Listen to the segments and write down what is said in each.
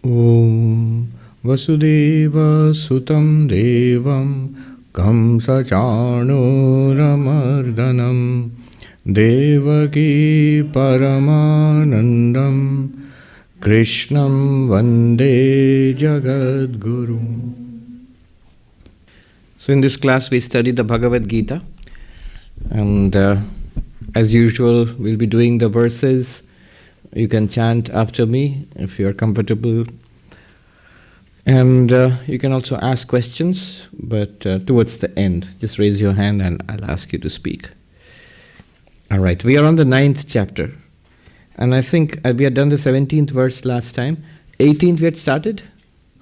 Om Vasudeva Sutam Devam Kamsachanuramardanam Devaki Paramanandam Krishnam Vande Jagadguru. So in this class we study the Bhagavad Gita, and as usual we'll be doing the verses. You can chant after me if you are comfortable. And you can also ask questions, but towards the end, just raise your hand and I'll ask you to speak. All right, we are on the 9th chapter. And I think we had done the 17th verse last time. 18th we had started?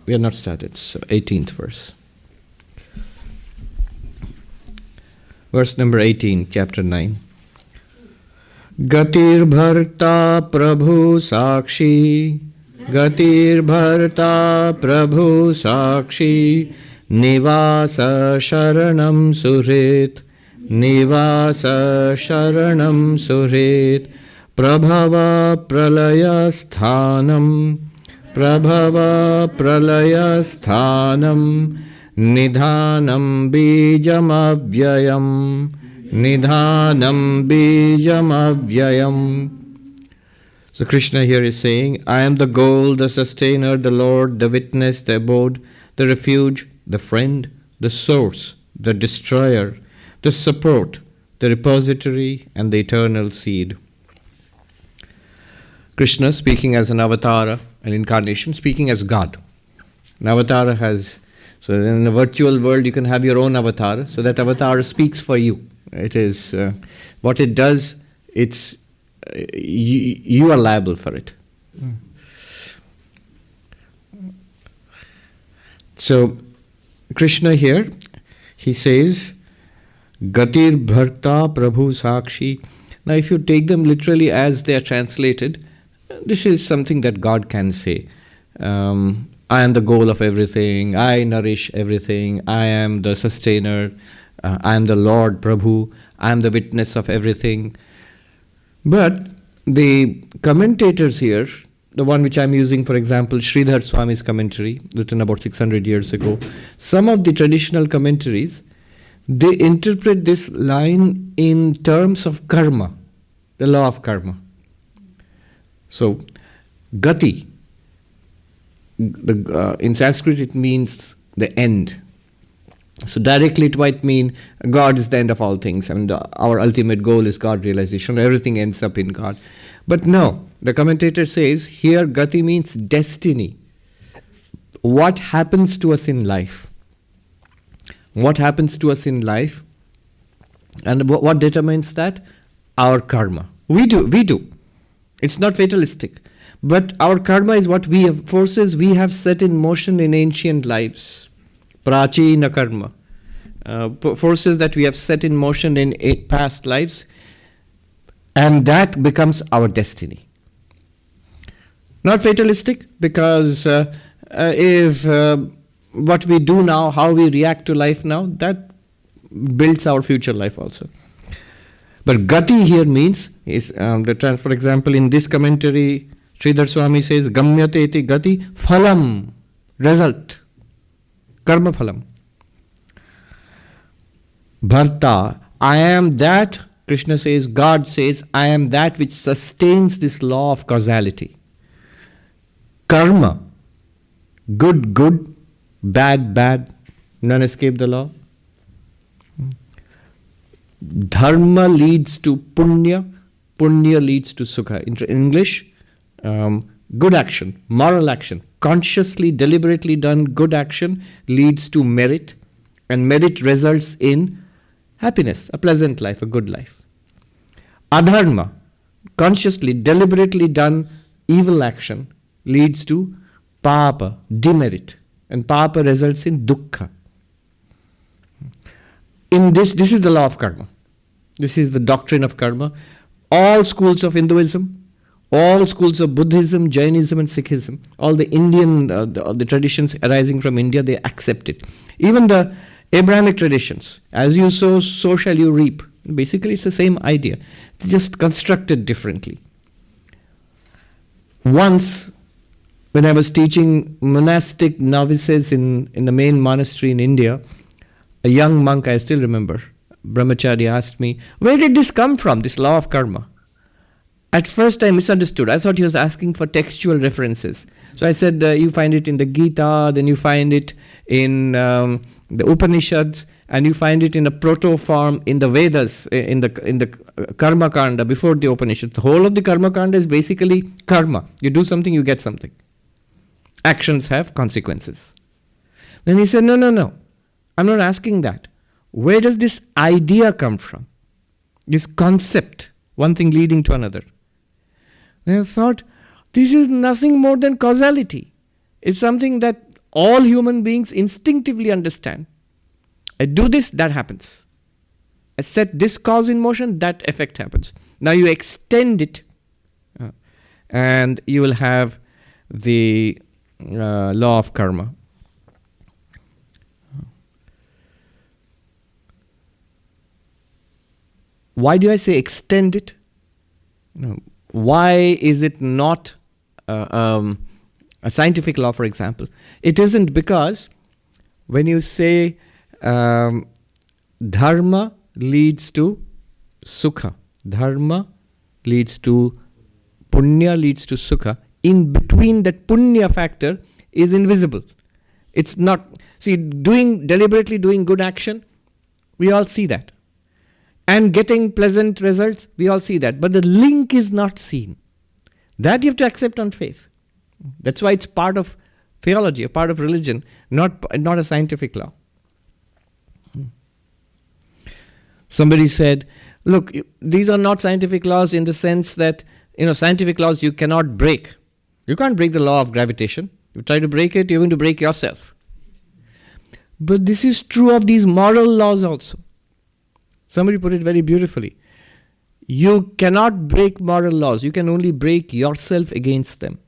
We had not started, so 18th verse. Verse number 18, chapter 9. Gatirbhartā prabhu sākṣī, gatirbhartā prabhu sākṣī, nivāsaḥ śaraṇaṃ suhṛt, nivāsaḥ śaraṇaṃ suhṛt, prabhavaḥ pralayaḥ sthānaṃ, prabhavaḥ pralayaḥ sthānaṃ, nidhānaṃ bījamavyayam, nidhānaṃ bījamavyayam. So Krishna here is saying, I am the goal, the sustainer, the Lord, the witness, the abode, the refuge, the friend, the source, the destroyer, the support, the repository, and the eternal seed. Krishna speaking as an avatara, an incarnation, speaking as God. An avatara has, so in the virtual world you can have your own avatar, so that avatar speaks for you. It is what it does. It's you are liable for it. So Krishna here, he says, gatirbhartā prabhu sākṣī. Now, if you take them literally as they are translated, this is something that God can say. I am the goal of everything. I nourish everything. I am the sustainer. I am the Lord, Prabhu, I am the witness of everything. But the commentators here, the one which I am using, for example, Sridhar Swami's commentary, written about 600 years ago, some of the traditional commentaries, they interpret this line in terms of karma, the law of karma. So, gati, in Sanskrit it means the end. So directly it might mean God is the end of all things. I mean, our ultimate goal is God realization. Everything ends up in God. But no, the commentator says here gati means destiny. What happens to us in life? What happens to us in life? And what determines that? Our karma. We do. It's not fatalistic. But our karma is what we have, forces we have set in motion in ancient lives. Prachina karma, forces that we have set in motion in past lives, and that becomes our destiny. Not fatalistic, because if what we do now, how we react to life now, that builds our future life also. But gati here means, for example, in this commentary, Sridhar Swami says, gamyate iti gati phalam, result. Karma phalam. Bharta, I am that, Krishna says, God says, I am that which sustains this law of causality. Karma, good, good, bad, bad, none escape the law. Dharma leads to punya, punya leads to sukha. In English, good action, moral action, consciously, deliberately done good action leads to merit, and merit results in happiness, a pleasant life, a good life. Adharma, consciously, deliberately done evil action leads to pāpa, demerit, and pāpa results in dukkha. In this is the law of karma. This is the doctrine of karma. All schools of Hinduism, all schools of Buddhism, Jainism and Sikhism, all the Indian, the traditions arising from India, they accept it. Even the Abrahamic traditions, as you sow, so shall you reap. Basically, it's the same idea, it's just constructed differently. Once when I was teaching monastic novices in the main monastery in India, a young monk, I still remember, brahmachari, asked me, where did this come from, this law of karma? At first I misunderstood. I thought he was asking for textual references. So I said, you find it in the Gita, then you find it in the Upanishads, and you find it in a proto form in the Vedas, in the Karma Kanda before the Upanishads. The whole of the Karma Kanda is basically karma. You do something, you get something. Actions have consequences. Then he said, no. I'm not asking that. Where does this idea come from? This concept, one thing leading to another. And I thought, this is nothing more than causality. It's something that all human beings instinctively understand. I do this, that happens. I set this cause in motion, that effect happens. Now you extend it, and you will have the law of karma. Why do I say extend it? Why is it not a scientific law, for example? It isn't, because when you say dharma leads to sukha, dharma leads to punya, leads to sukha, in between that punya factor is invisible. It's not, see, deliberately doing good action, we all see that. And getting pleasant results, we all see that. But the link is not seen. That you have to accept on faith. That's why it's part of theology, a part of religion, not a scientific law. Somebody said, look, these are not scientific laws in the sense that, scientific laws you cannot break. You can't break the law of gravitation. You try to break it, you're going to break yourself. But this is true of these moral laws also. Somebody put it very beautifully. You cannot break moral laws. You can only break yourself against them.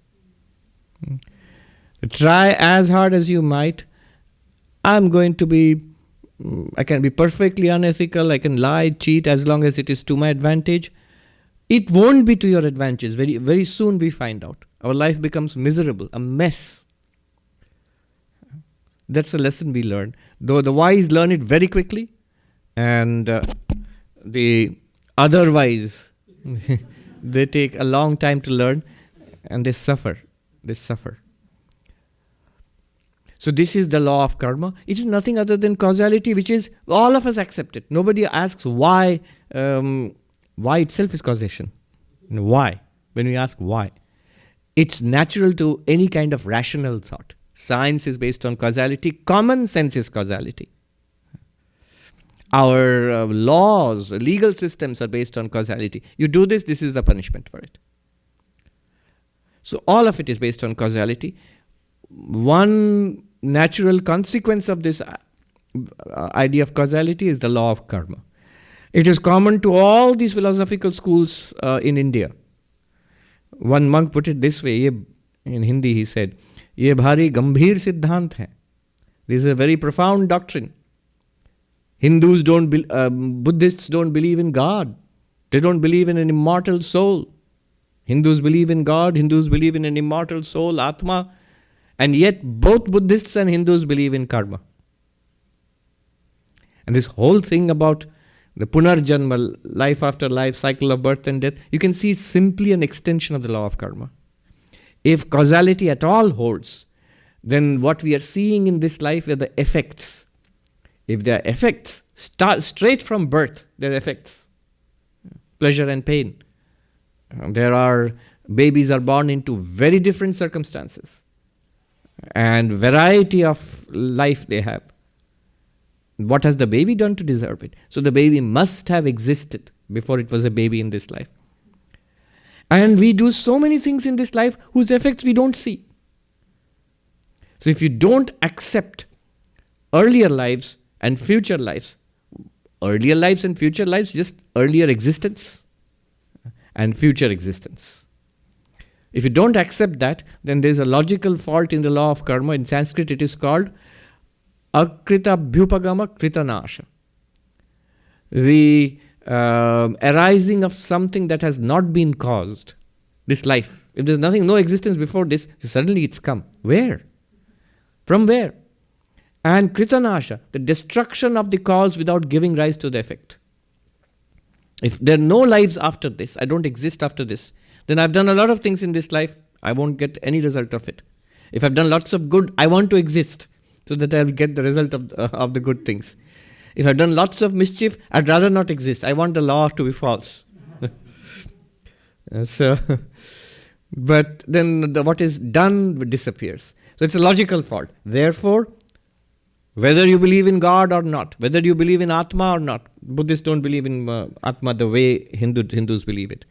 Try as hard as you might. I can be perfectly unethical. I can lie, cheat, as long as it is to my advantage. It won't be to your advantage. Very, very soon we find out. Our life becomes miserable, a mess. That's a lesson we learn. Though the wise learn it very quickly, and the otherwise they take a long time to learn, and they suffer. So this is the law of karma. It is nothing other than causality, which is all of us accept it. Nobody asks why itself is causation. Why? When we ask why, it's natural to any kind of rational thought. Science is based on causality. Common sense is causality. Our laws, legal systems are based on causality. You do this, this is the punishment for it. So all of it is based on causality. One natural consequence of this idea of causality is the law of karma. It is common to all these philosophical schools in India. One monk put it this way, in Hindi he said, "Ye bhari gambhir siddhant hai." This is a very profound doctrine. Buddhists don't believe in God. They don't believe in an immortal soul. Hindus believe in God. Hindus believe in an immortal soul, Atma. And yet both Buddhists and Hindus believe in karma. And this whole thing about the punarjanma, life after life, cycle of birth and death, you can see it's simply an extension of the law of karma. If causality at all holds, then what we are seeing in this life are the effects. If they are effects, start straight from birth, they are effects. Pleasure and pain. Babies are born into very different circumstances. And variety of life they have. What has the baby done to deserve it? So the baby must have existed before it was a baby in this life. And we do so many things in this life whose effects we don't see. So if you don't accept earlier lives and future lives, just earlier existence and future existence. If you don't accept that, then there's a logical fault in the law of karma. In Sanskrit it is called akrita bhyupagama kritanasha. The arising of something that has not been caused, this life, If there's nothing, no existence before this, suddenly it's come. Where? From where? And kritanasha, the destruction of the cause without giving rise to the effect. If there are no lives after this, I don't exist after this, then I've done a lot of things in this life, I won't get any result of it. If I've done lots of good, I want to exist so that I'll get the result of the good things. If I've done lots of mischief, I'd rather not exist. I want the law to be false. But then what is done disappears. So it's a logical fault. Therefore, whether you believe in God or not, whether you believe in Atma or not, Buddhists don't believe in Atma the way Hindus believe it.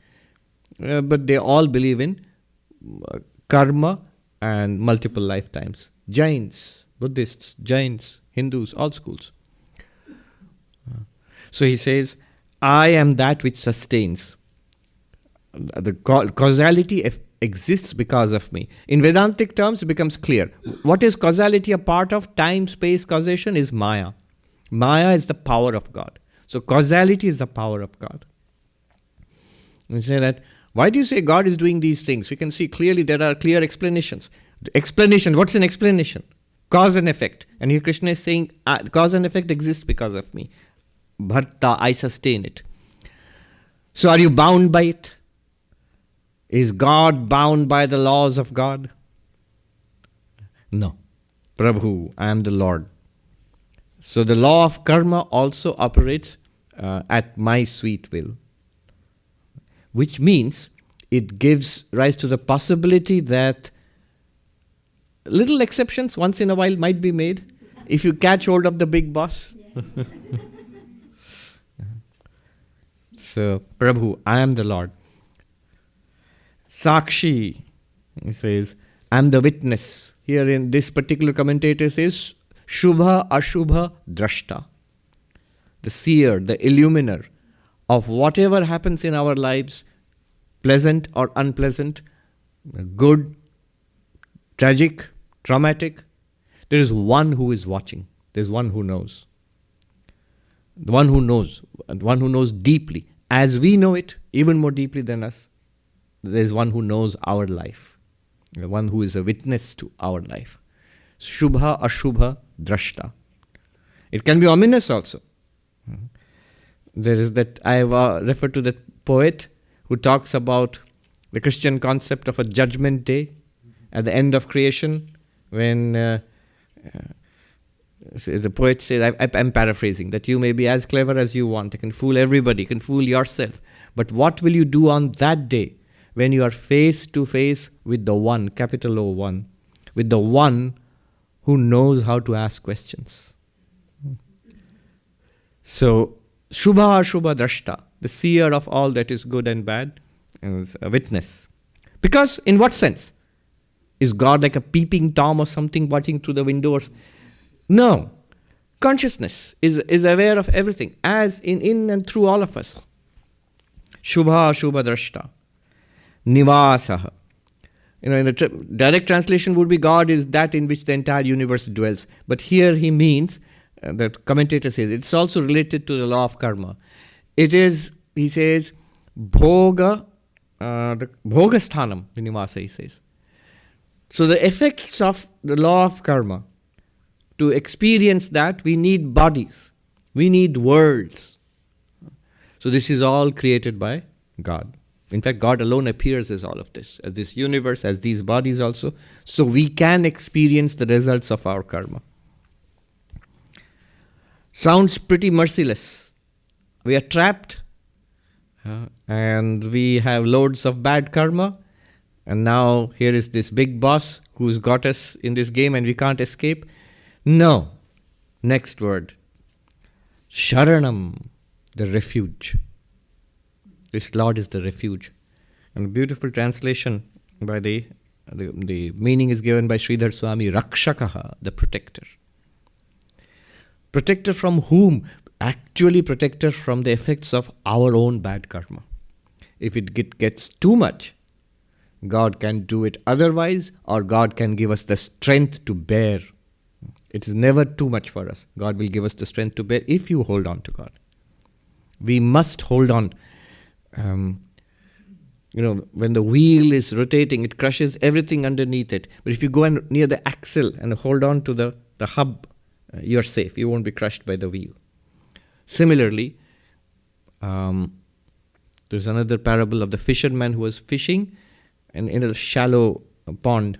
But they all believe in karma and multiple lifetimes. Jains, Buddhists, Jains, Hindus, all schools. So he says, I am that which sustains. The causality exists because of me. In Vedantic terms, it becomes clear. What is causality a part of? Time, space, causation is Maya. Maya is the power of God. So causality is the power of God. We say that, why do you say God is doing these things? We can see clearly there are clear explanations. The explanation, what's an explanation? Cause and effect. And here Krishna is saying, cause and effect exists because of me. Bharta, I sustain it. So are you bound by it? Is God bound by the laws of God? No. Prabhu, I am the Lord. So the law of karma also operates at my sweet will. Which means it gives rise to the possibility that little exceptions once in a while might be made if you catch hold of the big boss. So, Prabhu, I am the Lord. Sākṣī, he says, I am the witness. Here in this particular commentator says, Shubha Ashubha Drashta. The seer, the illuminer of whatever happens in our lives, pleasant or unpleasant, good, tragic, traumatic. There is one who is watching. There is one who knows. The one who knows, and one who knows deeply. As we know it, even more deeply than us, there is one who knows our life. The one who is a witness to our life. Shubha Ashubha Drashta. It can be ominous also. There is that, I refer to that poet who talks about the Christian concept of a judgment day at the end of creation, when the poet says, I'm paraphrasing, that you may be as clever as you want, you can fool everybody, you can fool yourself, but what will you do on that day when you are face to face with the one, capital O one, with the one who knows how to ask questions? So, Shubha Ashubha Drashta, the seer of all that is good and bad, is a witness. Because in what sense? Is God like a peeping Tom or something watching through the windows? No. Consciousness is aware of everything, as in and through all of us. Shubha Ashubha Drashta. Nivāsaḥ. In the direct translation would be God is that in which the entire universe dwells. But here he means, the commentator says, it's also related to the law of karma. It is, he says, bhoga sthānaṃ, nivāsaḥ, he says. So the effects of the law of karma, to experience that, we need bodies. We need worlds. So this is all created by God. In fact, God alone appears as all of this, as this universe, as these bodies also. So we can experience the results of our karma. Sounds pretty merciless. We are trapped and we have loads of bad karma. And now here is this big boss who's got us in this game and we can't escape. No. Next word. śaraṇaṃ, the refuge. This Lord is the refuge. And a beautiful translation by the meaning is given by Sridhar Swami, Rakshakaha, the protector. Protector from whom? Actually protector from the effects of our own bad karma. If it gets too much, God can do it otherwise, or God can give us the strength to bear. It is never too much for us. God will give us the strength to bear if you hold on to God. We must hold on. when the wheel is rotating, it crushes everything underneath it. But if you go near the axle and hold on to the hub, you're safe. You won't be crushed by the wheel. Similarly, there's another parable of the fisherman who was fishing and in a shallow pond.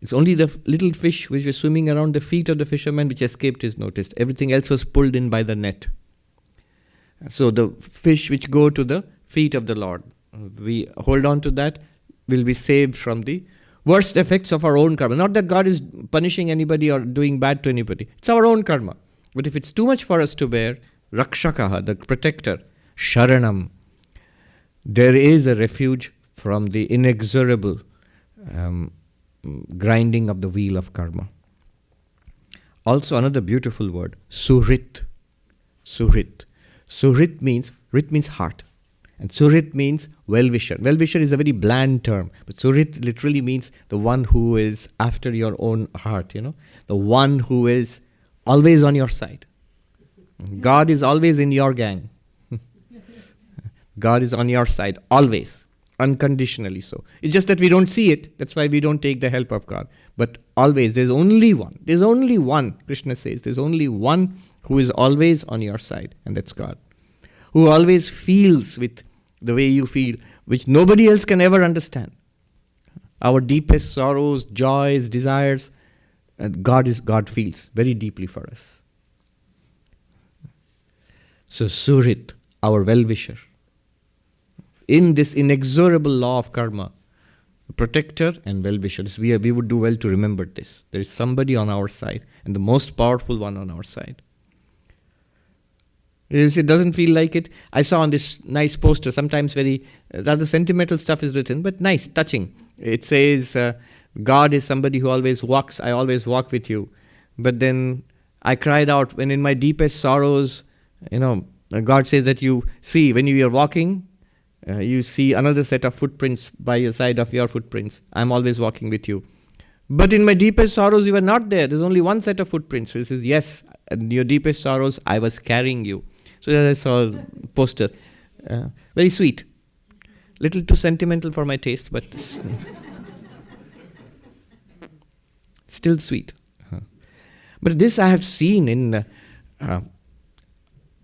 It's only the little fish which were swimming around the feet of the fisherman which escaped his notice. Everything else was pulled in by the net. So the fish which go to the feet of the Lord, we hold on to that, will be saved from the worst effects of our own karma. Not that God is punishing anybody or doing bad to anybody. It's our own karma. But if it's too much for us to bear, rakshakaha, the protector, śaraṇaṃ, there is a refuge from the inexorable grinding of the wheel of karma. Also another beautiful word, suhṛt. Suhṛt. Suhṛt means heart. And suhṛt means well-wisher. Well-wisher is a very bland term, but suhṛt literally means the one who is after your own heart, the one who is always on your side. God is always in your gang. God is on your side, always, unconditionally so. It's just that we don't see it. That's why we don't take the help of God. But always, there's only one. There's only one, Krishna says. There's only one who is always on your side, and that's God. Who always feels with the way you feel, which nobody else can ever understand. Our deepest sorrows, joys, desires, God feels very deeply for us. So suhṛt, our well-wisher. In this inexorable law of karma, protector and well-wisher, we would do well to remember this. There is somebody on our side, and the most powerful one on our side. It doesn't feel like it. I saw on this nice poster, sometimes very rather sentimental stuff is written, but nice, touching. It says, God is somebody who always walks, I always walk with you. But then I cried out when in my deepest sorrows, God says that you see, when you are walking, you see another set of footprints by your side of your footprints. I'm always walking with you. But in my deepest sorrows, you were not there. There's only one set of footprints. So he says, yes, in your deepest sorrows, I was carrying you. So I saw a poster. Very sweet. Little too sentimental for my taste, but still sweet. But this I have seen in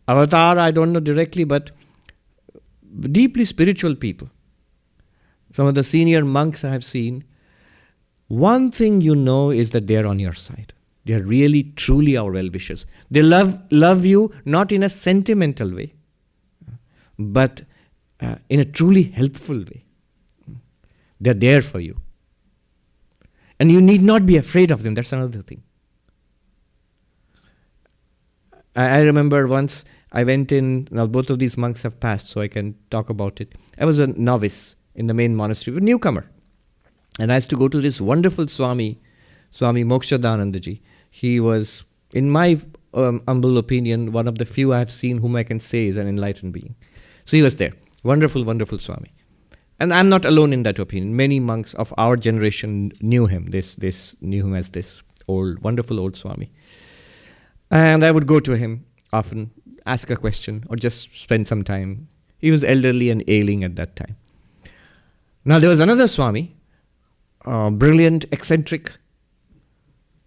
Avatar, I don't know directly, but deeply spiritual people. Some of the senior monks I have seen. One thing is that they are on your side. They are really, truly our well-wishers. They love you not in a sentimental way, but in a truly helpful way. They are there for you. And you need not be afraid of them. That's another thing. I remember once I went in, now both of these monks have passed, so I can talk about it. I was a novice in the main monastery, a newcomer. And I used to go to this wonderful Swami Mokshadanandaji. He was, in my humble opinion, one of the few I have seen whom I can say is an enlightened being. So he was there. Wonderful, wonderful Swami. And I'm not alone in that opinion. Many monks of our generation knew him. This knew him as this wonderful old Swami. And I would go to him often, ask a question, or just spend some time. He was elderly and ailing at that time. Now there was another Swami, brilliant, eccentric,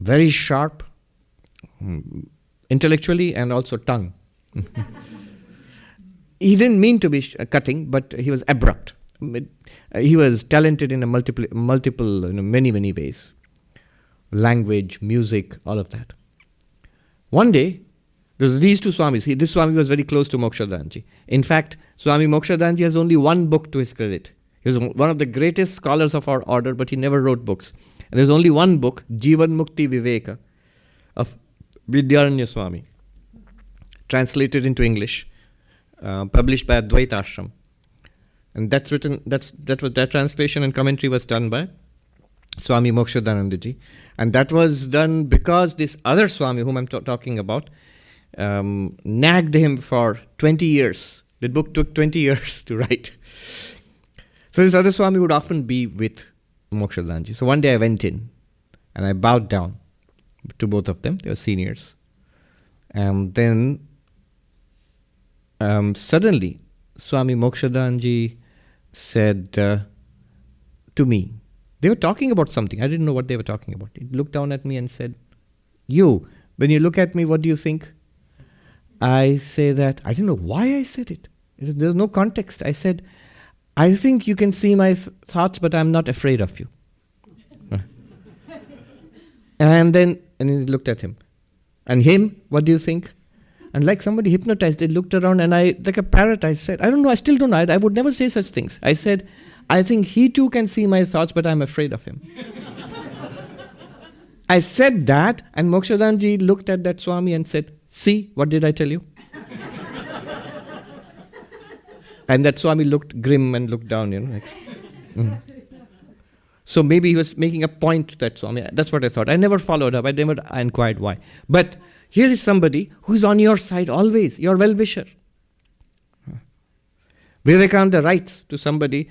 very sharp, intellectually and also tongue. He didn't mean to be cutting, but he was abrupt. He was talented in a multiple, many, many ways. Language, music, all of that. One day, there were these two Swamis. This Swami was very close to Mokshadanji. In fact, Swami Mokshadanji has only one book to his credit. He was one of the greatest scholars of our order, but he never wrote books. And there's only one book, Jivan Mukti Viveka, of Vidyaranya Swami, translated into English, published by Advaita Ashram. And that translation and commentary was done by Swami Mokshadanandaji. And that was done because this other Swami, whom I'm talking about, nagged him for 20 years. The book took 20 years to write. So this other Swami would often be with Mokshadanji. So one day I went in and I bowed down to both of them. They were seniors. And then suddenly Swami Mokshadanji said to me, they were talking about something. I didn't know what they were talking about. He looked down at me and said, "You, when you look at me, what do you think?" I say that, I didn't know why I said it. There's no context. I said, "I think you can see my thoughts, but I'm not afraid of you." And he looked at him. "And him, what do you think?" And like somebody hypnotized, they looked around, and I, like a parrot, I said, "I don't know, I still don't know. I would never say such things." I said, "I think he too can see my thoughts, but I'm afraid of him." I said that, and Mokshadanji looked at that Swami and said, "See, what did I tell you?" And that Swami looked grim and looked down, like, So maybe he was making a point to that Swami. That's what I thought. I never followed up. I never inquired why. But here is somebody who's on your side always, your well-wisher. Vivekananda writes to somebody,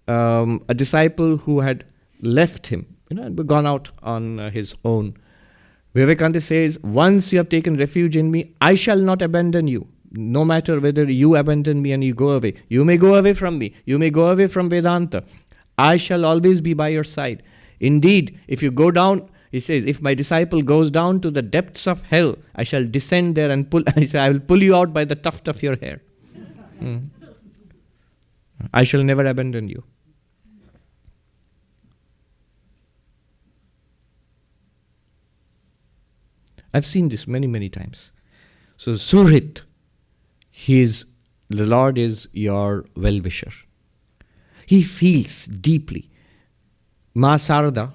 a disciple who had left him, and gone out on his own. Vivekananda says, "Once you have taken refuge in me, I shall not abandon you. No matter whether you abandon me and you go away. You may go away from me. You may go away from Vedanta. I shall always be by your side. Indeed, if you go down," he says, "if my disciple goes down to the depths of hell, I shall descend there and I will pull you out by the tuft of your hair. I shall never abandon you." I've seen this many, many times. So suhṛt, the Lord is your well-wisher. He feels deeply. Ma Sarada,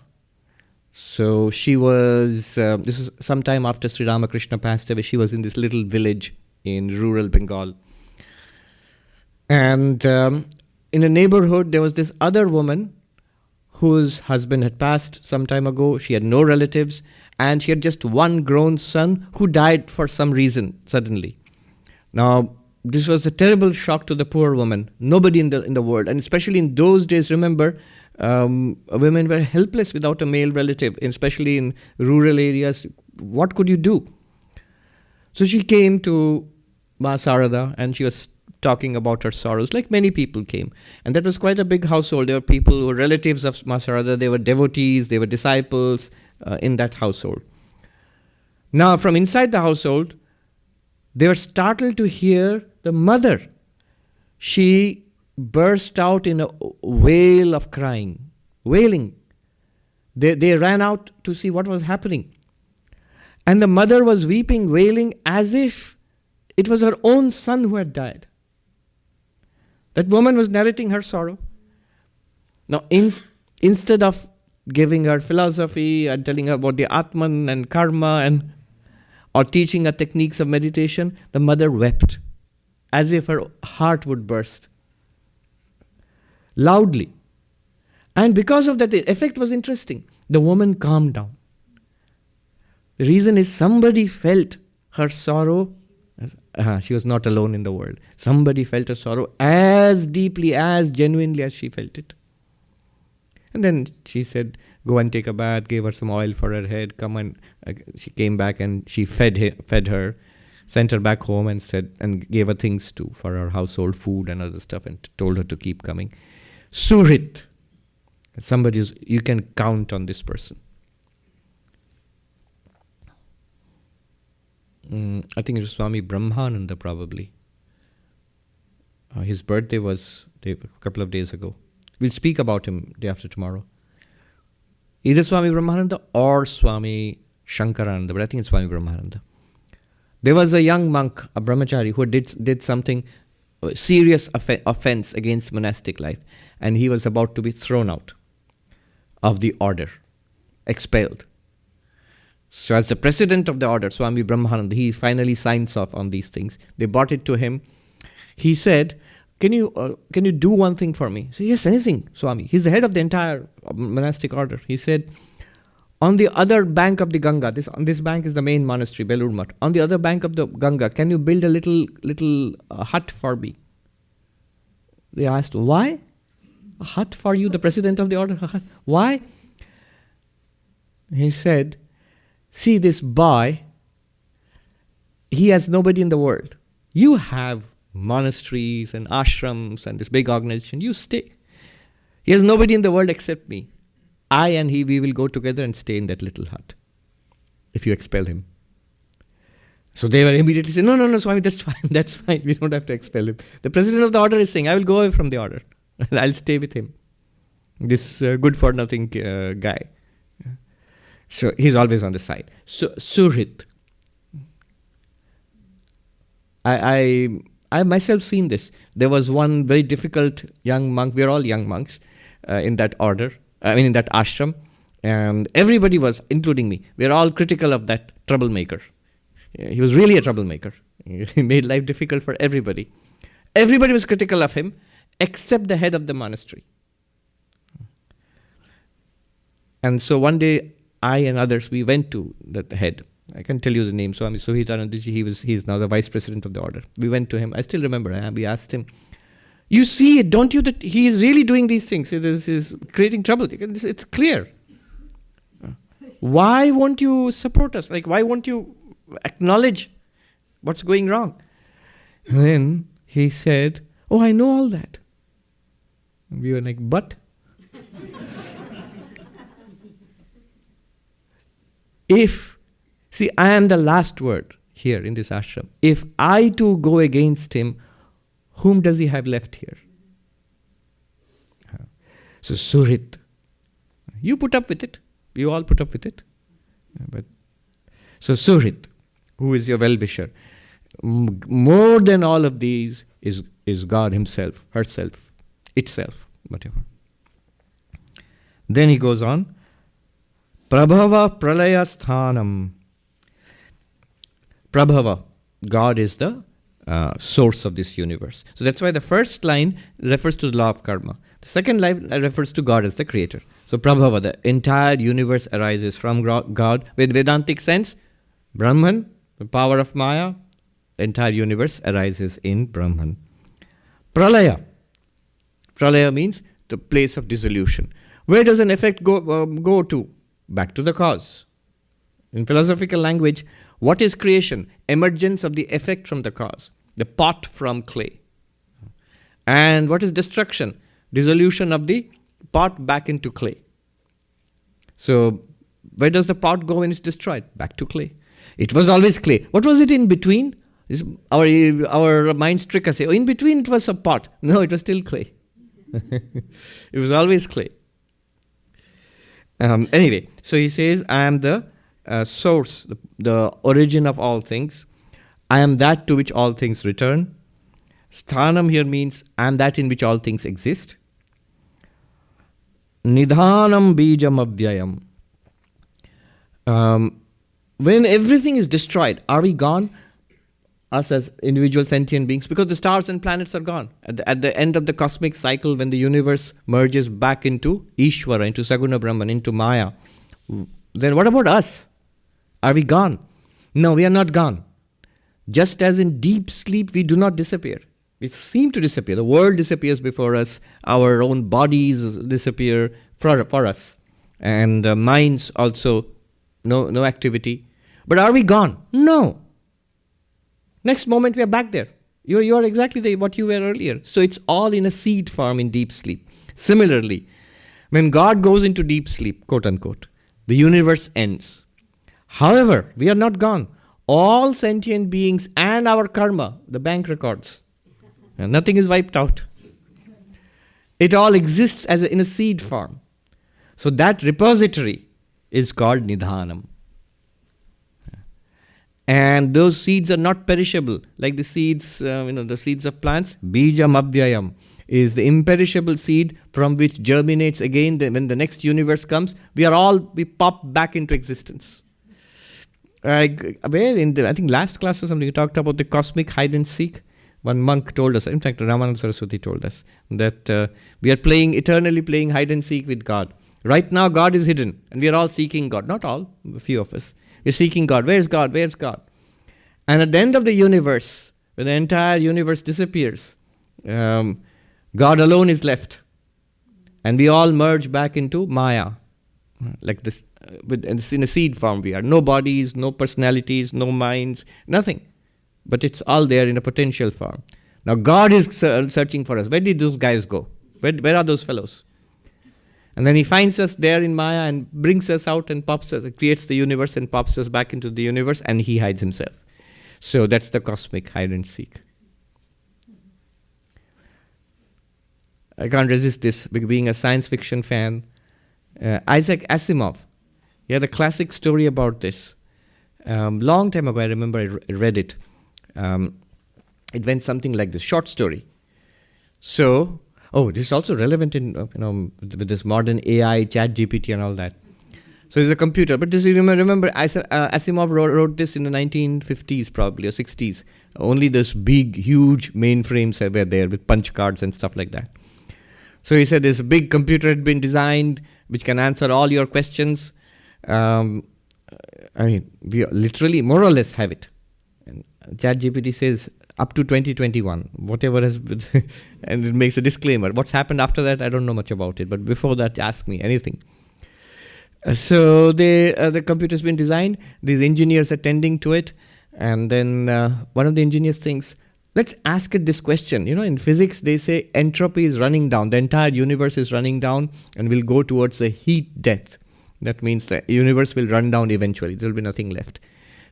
so she was, this is sometime after Sri Ramakrishna passed away, she was in this little village in rural Bengal. And in a neighborhood, there was this other woman whose husband had passed some time ago. She had no relatives, and she had just one grown son who died for some reason suddenly. Now, this was a terrible shock to the poor woman. Nobody in the world, and especially in those days, remember, women were helpless without a male relative, especially in rural areas. What could you do? So she came to Ma Sarada, and she was talking about her sorrows, like many people came. And that was quite a big household. There were people who were relatives of Ma Sarada, they were devotees, they were disciples in that household. Now, from inside the household, they were startled to hear the mother. She burst out in a wail of crying, wailing. They ran out to see what was happening. And the mother was weeping, wailing, as if it was her own son who had died. That woman was narrating her sorrow. Now, instead of giving her philosophy and telling her about the Atman and karma or teaching her techniques of meditation, the mother wept as if her heart would burst loudly. And because of that, the effect was interesting. The woman calmed down. The reason is somebody felt her sorrow. She was not alone in the world. Somebody felt her sorrow as deeply, as genuinely as she felt it. And then she said, "Go and take a bath," gave her some oil for her head, come and she came back and she fed her, sent her back home and gave her things too for her household, food and other stuff, and told her to keep coming. Suhṛt, somebody you can count on this person. I think it was Swami Brahmananda probably. His birthday was a couple of days ago. We'll speak about him day after tomorrow. Either Swami Brahmananda or Swami Shankarananda, but I think it's Swami Brahmananda. There was a young monk, a brahmachari, who did something, serious offense against monastic life, and he was about to be thrown out of the order, expelled. So as the president of the order, Swami Brahmananda, he finally signs off on these things. They brought it to him. He said, can you do one thing for me? So yes, anything, Swami. He's the head of the entire monastic order. He said, on the other bank of the Ganga, on this bank is the main monastery, Belur Math. On the other bank of the Ganga, can you build a little hut for me? They asked, why? A hut for you, the president of the order? Why? He said, see this boy, he has nobody in the world. You have monasteries and ashrams and this big organization. You stay. He has nobody in the world except me. I and he, we will go together and stay in that little hut if you expel him. So they were immediately saying, no, Swami, that's fine. We don't have to expel him. The president of the order is saying, I will go away from the order. I'll stay with him. This good-for-nothing guy. So he's always on the side. So, suhṛt. I myself seen this. There was one very difficult young monk. We are all young monks in that order. In that ashram. And everybody was, including me, we are all critical of that troublemaker. He was really a troublemaker. He made life difficult for everybody. Everybody was critical of him, except the head of the monastery. And so one day, I and others, we went to the head. I can tell you the name, Swami Sarvapriyananda. He's now the vice president of the order. We went to him. I still remember. We asked him, you see it, don't you, that he is really doing these things? He is creating trouble. It's clear. Why won't you support us? Why won't you acknowledge what's going wrong? And then he said, oh, I know all that. And we were like, but? I am the last word here in this ashram. If I too go against him, whom does he have left here? So suhṛt. You put up with it. You all put up with it. So suhṛt, who is your well-wisher, more than all of these is God himself, herself, itself, whatever. Then he goes on, prabhavaḥ pralayaḥ sthānaṃ. Prabhavaḥ, God is the source of this universe. So that's why the first line refers to the law of karma. The second line refers to God as the creator. So prabhavaḥ, the entire universe arises from God. With Vedantic sense, Brahman, the power of Maya, the entire universe arises in Brahman. Pralayaḥ. Pralaya means the place of dissolution. Where does an effect go to? Back to the cause. In philosophical language, what is creation? Emergence of the effect from the cause. The pot from clay. And what is destruction? Dissolution of the pot back into clay. So, where does the pot go when it's destroyed? Back to clay. It was always clay. What was it in between? Our minds trick us. Say, in between it was a pot. No, it was still clay. It was always clay. Anyway, so he says, I am the source, the origin of all things. I am that to which all things return. Sthānaṃ here means I am that in which all things exist. Nidhānaṃ bījamavyayam. When everything is destroyed, are we gone? Us as individual sentient beings, because the stars and planets are gone. At the end of the cosmic cycle, when the universe merges back into Ishvara, into Saguna Brahman, into Maya, then what about us? Are we gone? No, we are not gone. Just as in deep sleep, we do not disappear. We seem to disappear. The world disappears before us. Our own bodies disappear for us. And minds also, no activity. But are we gone? No. Next moment we are back there. You are exactly what you were earlier. So it's all in a seed form in deep sleep. Similarly, when God goes into deep sleep, quote unquote, the universe ends. However, we are not gone. All sentient beings and our karma, the bank records, and nothing is wiped out. It all exists in a seed form. So that repository is called nidhānaṃ. And those seeds are not perishable, like the seeds, the seeds of plants. Bījamavyayam is the imperishable seed from which germinates again when the next universe comes. We pop back into existence. I think last class or something, we talked about the cosmic hide and seek. One monk told us, in fact, Ramananda Saraswati told us, that we are eternally playing hide and seek with God. Right now, God is hidden, and we are all seeking God. Not all, a few of us. We're seeking God. Where's God? Where's God? And at the end of the universe, when the entire universe disappears, God alone is left. And we all merge back into Maya. Like this, in a seed form we are. No bodies, no personalities, no minds, nothing. But it's all there in a potential form. Now God is searching for us. Where did those guys go? Where are those fellows? And then he finds us there in Maya and brings us out and pops us, creates the universe and pops us back into the universe, and he hides himself. So that's the cosmic hide and seek. I can't resist this, being a science fiction fan. Isaac Asimov, he had a classic story about this. Long time ago, I remember I read it. It went something like this, short story. So, this is also relevant in with this modern AI, chat GPT and all that. So it's a computer. But this, you remember Asimov wrote this in the 1950s probably, or 60s. Only those big, huge mainframes were there with punch cards and stuff like that. So he said this big computer had been designed which can answer all your questions. We literally more or less have it. And ChatGPT says up to 2021, whatever has been, and it makes a disclaimer. What's happened after that, I don't know much about it. But before that, ask me anything. So the computer's been designed. These engineers are tending to it. And then one of the engineers thinks, let's ask it this question. In physics, they say entropy is running down. The entire universe is running down and will go towards a heat death. That means the universe will run down eventually. There will be nothing left.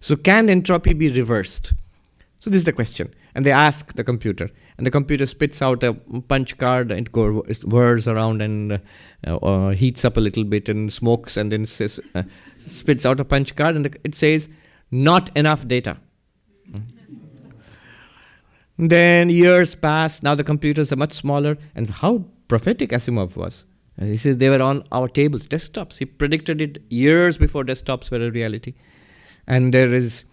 So can entropy be reversed? So this is the question. And they ask the computer. And the computer spits out a punch card and it whirs around and heats up a little bit and smokes and then spits out a punch card and it says, not enough data. Then years pass. Now the computers are much smaller. And how prophetic Asimov was. And he says they were on our tables, desktops. He predicted it years before desktops were a reality. And there is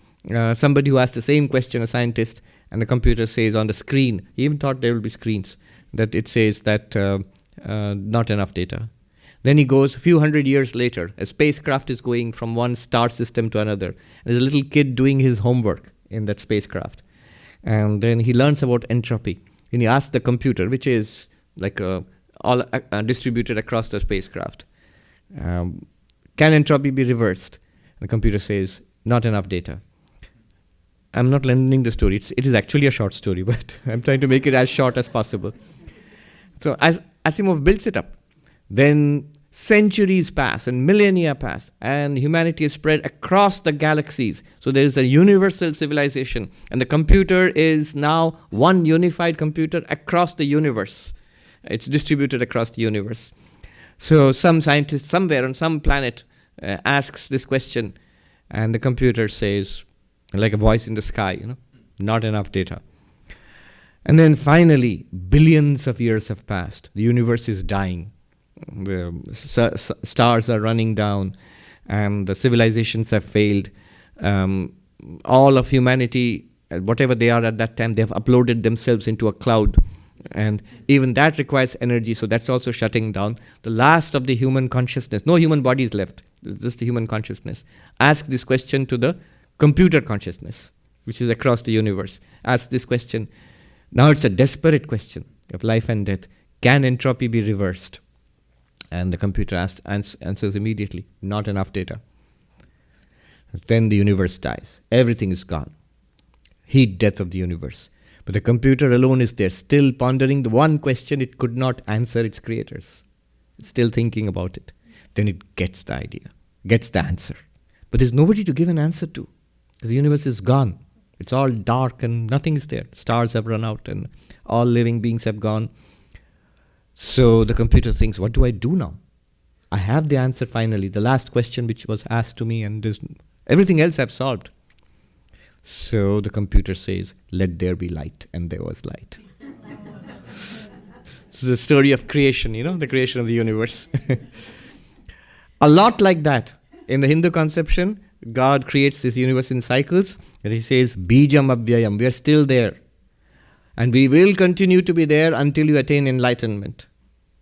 somebody who asked the same question, a scientist, and the computer says on the screen, he even thought there will be screens, that it says that not enough data. Then he goes a few hundred years later, a spacecraft is going from one star system to another. And there's a little kid doing his homework in that spacecraft. And then he learns about entropy. And he asks the computer, which is like all distributed across the spacecraft, can entropy be reversed? The computer says, not enough data. I'm not lengthening the story. It is actually a short story, but I'm trying to make it as short as possible. So as Asimov builds it up, then centuries pass and millennia pass, and humanity is spread across the galaxies. So there is a universal civilization, and the computer is now one unified computer across the universe. It's distributed across the universe. So some scientist somewhere on some planet asks this question, and the computer says, like a voice in the sky, not enough data. And then finally, billions of years have passed. The universe is dying. The stars are running down, and the civilizations have failed. All of humanity, whatever they are at that time, they have uploaded themselves into a cloud. And even that requires energy, so that's also shutting down. The last of the human consciousness, no human body is left, just the human consciousness. Ask this question to the computer consciousness, which is across the universe. Ask this question. Now it's a desperate question of life and death. Can entropy be reversed? And the computer answers immediately, not enough data. Then the universe dies. Everything is gone. Heat death of the universe. But the computer alone is there, still pondering the one question it could not answer its creators. It's still thinking about it. Then it gets the idea, gets the answer. But there's nobody to give an answer to. Because the universe is gone. It's all dark and nothing is there. Stars have run out and all living beings have gone. So the computer thinks, what do I do now? I have the answer finally, the last question which was asked to me, and everything else I've solved. So the computer says, let there be light, and there was light. So the story of creation, the creation of the universe. A lot like that. In the Hindu conception, God creates this universe in cycles, and he says, bījamavyayam, we are still there. And we will continue to be there until you attain enlightenment.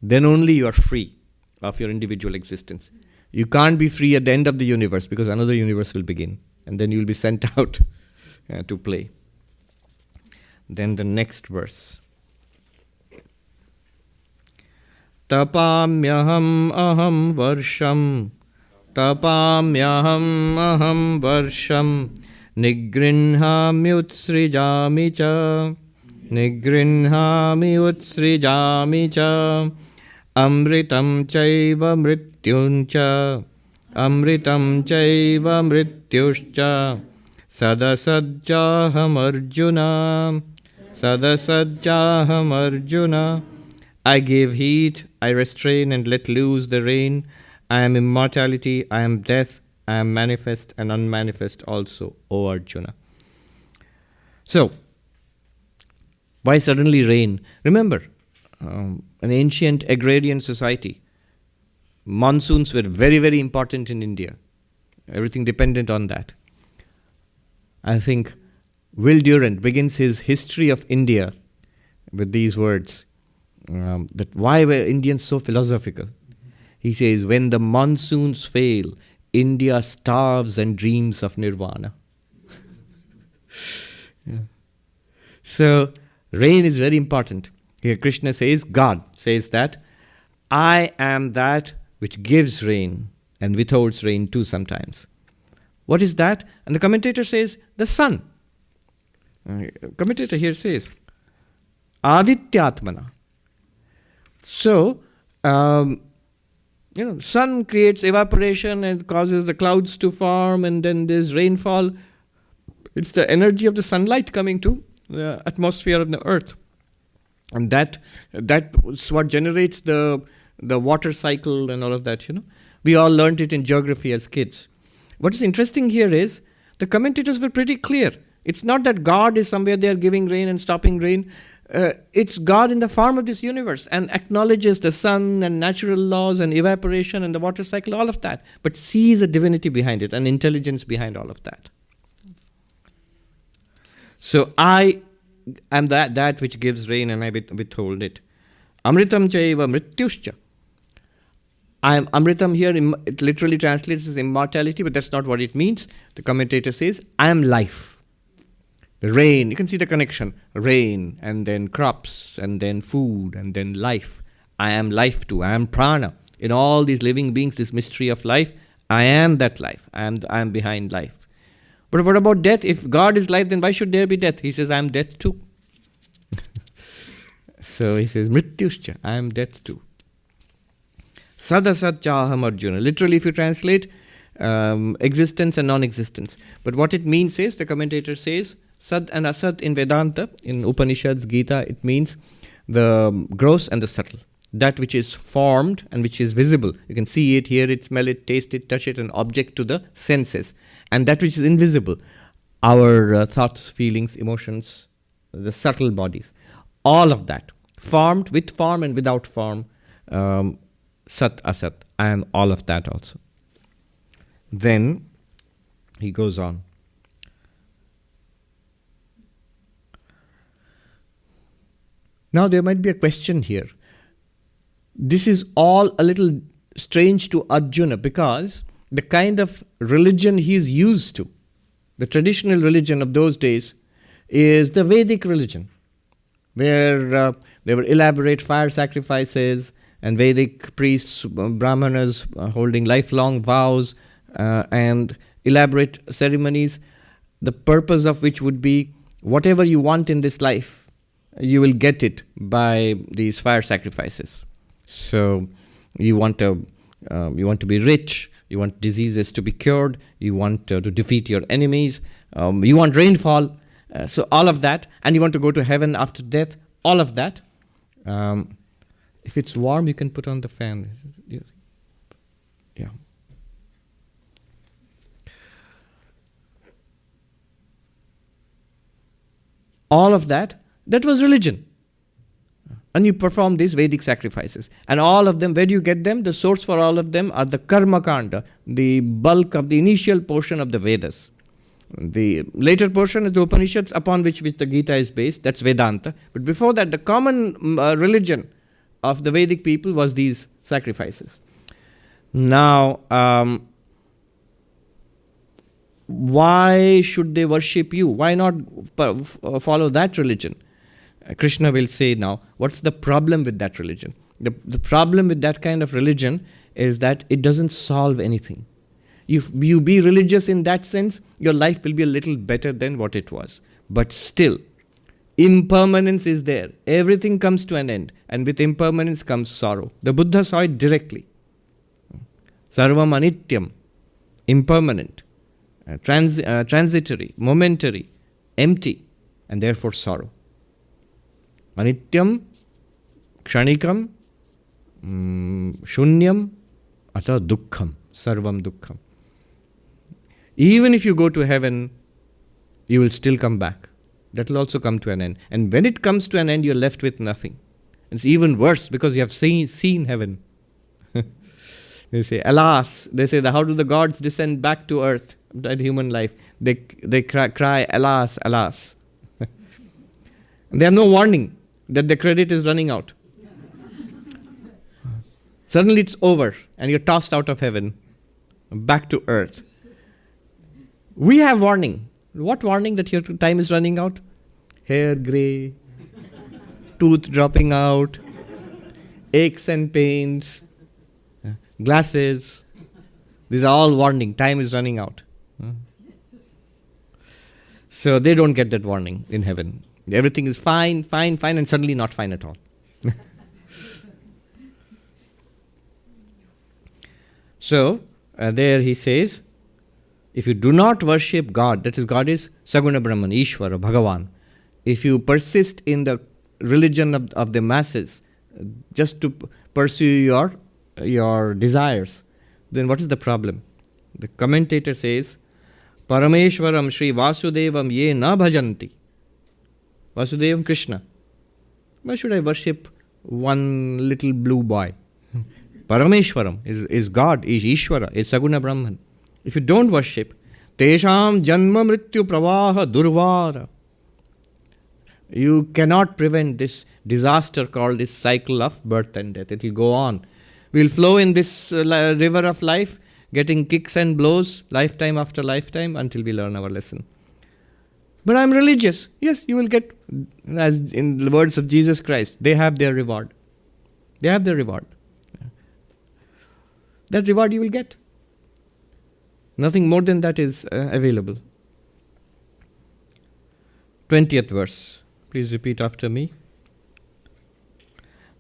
Then only you are free of your individual existence. You can't be free at the end of the universe, because another universe will begin. And then you will be sent out to play. Then the next verse. Tapāmyahamahaṃ varṣaṃ. Tapāmyahamahaṃ varṣaṃ. nigṛhṇāmyutsṛjāmi ca. nigṛhṇāmyutsṛjāmi ca. amṛtaṃ caiva mṛtyuśca, amṛtaṃ caiva mṛtyuśca, sadasaccāhamarjuna, sadasaccāhamarjuna. I give heat, I restrain and let loose the rain. I am immortality, I am death, I am manifest and unmanifest also, O Arjuna. So, why suddenly rain? Remember, an ancient agrarian society. Monsoons were very, very important in India. Everything dependent on that. I think Will Durant begins his history of India with these words. That why were Indians so philosophical? He says, when the monsoons fail, India starves and dreams of nirvana. Yeah. So, rain is very important. Here Krishna says, God says that, I am that which gives rain and withholds rain too sometimes. What is that? And the commentator says, the sun. Commentator here says, Adityatmana. So, sun creates evaporation and causes the clouds to form, and then there's rainfall. It's the energy of the sunlight coming to the atmosphere of the earth. And that's what generates the water cycle and all of that, We all learned it in geography as kids. What is interesting here is, the commentators were pretty clear. It's not that God is somewhere there giving rain and stopping rain. It's God in the form of this universe and acknowledges the sun and natural laws and evaporation and the water cycle, all of that. But sees a divinity behind it, an intelligence behind all of that. So I am that which gives rain and I withhold it. Amṛtaṃ caiva mṛtyuśca. I am amṛtaṃ here, it literally translates as immortality, but that's not what it means. The commentator says, I am life. The rain, you can see the connection. Rain, and then crops, and then food, and then life. I am life too. I am prana. In all these living beings, this mystery of life, I am that life. I am behind life. But what about death? If God is life, then why should there be death? He says, I am death too. So he says, mṛtyuśca, I am death too. Sadasaccāhamarjuna. Literally, if you translate, existence and non-existence. But what it means is, the commentator says, Sad and Asad in Vedanta, in Upanishads, Gita, it means the gross and the subtle. That which is formed and which is visible. You can see it, hear it, smell it, taste it, touch it, an object to the senses. And that which is invisible, our thoughts, feelings, emotions, the subtle bodies. All of that, formed, with form and without form, Sat, Asat. I am all of that also. Then he goes on. Now there might be a question here. This is all a little strange to Arjuna because the kind of religion he is used to, the traditional religion of those days, is the Vedic religion, where there were elaborate fire sacrifices and Vedic priests, brahmanas holding lifelong vows and elaborate ceremonies, the purpose of which would be whatever you want in this life, you will get it by these fire sacrifices. So you want to be rich, you want diseases to be cured, you want to defeat your enemies, you want rainfall, so all of that, and you want to go to heaven after death, all of that. If it's warm, you can put on the fan. Yeah. All of that was religion. And you perform these Vedic sacrifices. And all of them, where do you get them? The source for all of them are the karma kanda, the bulk of the initial portion of the Vedas. The later portion is the Upanishads, upon which the Gita is based. That's Vedanta. But before that, the common religion of the Vedic people was these sacrifices. Now, why should they worship you? Why not follow that religion? Krishna will say now, what's the problem with that religion? The problem with that kind of religion is that it doesn't solve anything. If you be religious in that sense, your life will be a little better than what it was. But still, Impermanence is there. Everything comes to an end. And with impermanence comes sorrow. The Buddha saw it directly. Sarvam anityam, impermanent, transitory, momentary, empty, and therefore sorrow. Anityam, kshanikam, shunyam, ata dukkham, sarvam dukkham. Even if you go to heaven, you will still come back. That will also come to an end. And when it comes to an end, you're left with nothing. It's even worse because you have seen heaven. They say, alas. They say, how do the gods descend back to earth, that human life? They cry, alas, alas. They have no warning that the credit is running out. Suddenly it's over and you're tossed out of heaven, back to earth. We have warning. What warning? That your time is running out? Hair grey, tooth dropping out, aches and pains, glasses. These are all warning. Time is running out. So they don't get that warning in heaven. Everything is fine, fine, fine, and suddenly not fine at all. So, there he says, if you do not worship God, that is, God is Saguna Brahman, Ishvara, Bhagavan. If you persist in the religion of the masses, just to pursue your desires, then what is the problem? The commentator says, Parameshwaram Shri Vasudevam ye na bhajanti. Vasudevam Krishna. Why should I worship one little blue boy? Parameshwaram is God, is Ishvara, is Saguna Brahman. If you don't worship, Tesham Janma Mrityu Pravaha Durvara. You cannot prevent this disaster called this cycle of birth and death. It will go on. We'll flow in this river of life, getting kicks and blows, lifetime after lifetime, until we learn our lesson. But I'm religious. Yes, you will get, as in the words of Jesus Christ, they have their reward. They have their reward. That reward you will get. Nothing more than that is available. 20th verse. Please repeat after me.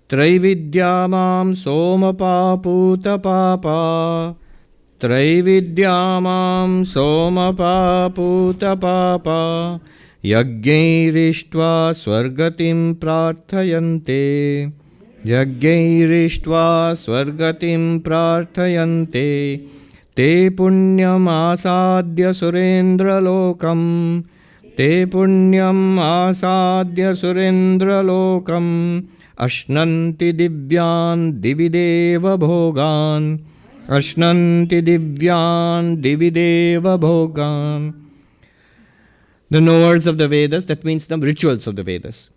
Traividyamam somapaputa papa. Traividyamam somapaputa papa. Yagyairištva swargatim prarthayante. Yagyairištva swargatim prarthayante. Te punyam asadya surendra lokam. Te punyam asadya surendra lokam. Ashnanti divyan divideva bhogan. Ashnanti divyan divideva bhogan. The knowers of the Vedas, that means the rituals of the Vedas,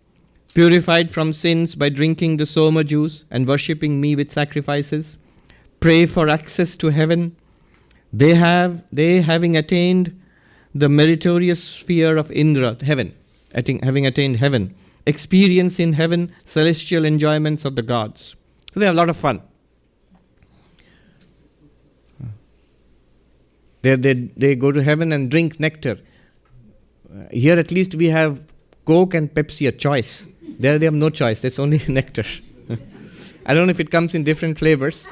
purified from sins by drinking the soma juice and worshipping me with sacrifices, pray for access to heaven. They having attained the meritorious sphere of Indra, heaven, having attained heaven, experience in heaven celestial enjoyments of the gods. So they have a lot of fun. They go to heaven and drink nectar. Here at least we have Coke and Pepsi, a choice. There they have no choice, that's only nectar. I don't know if it comes in different flavors,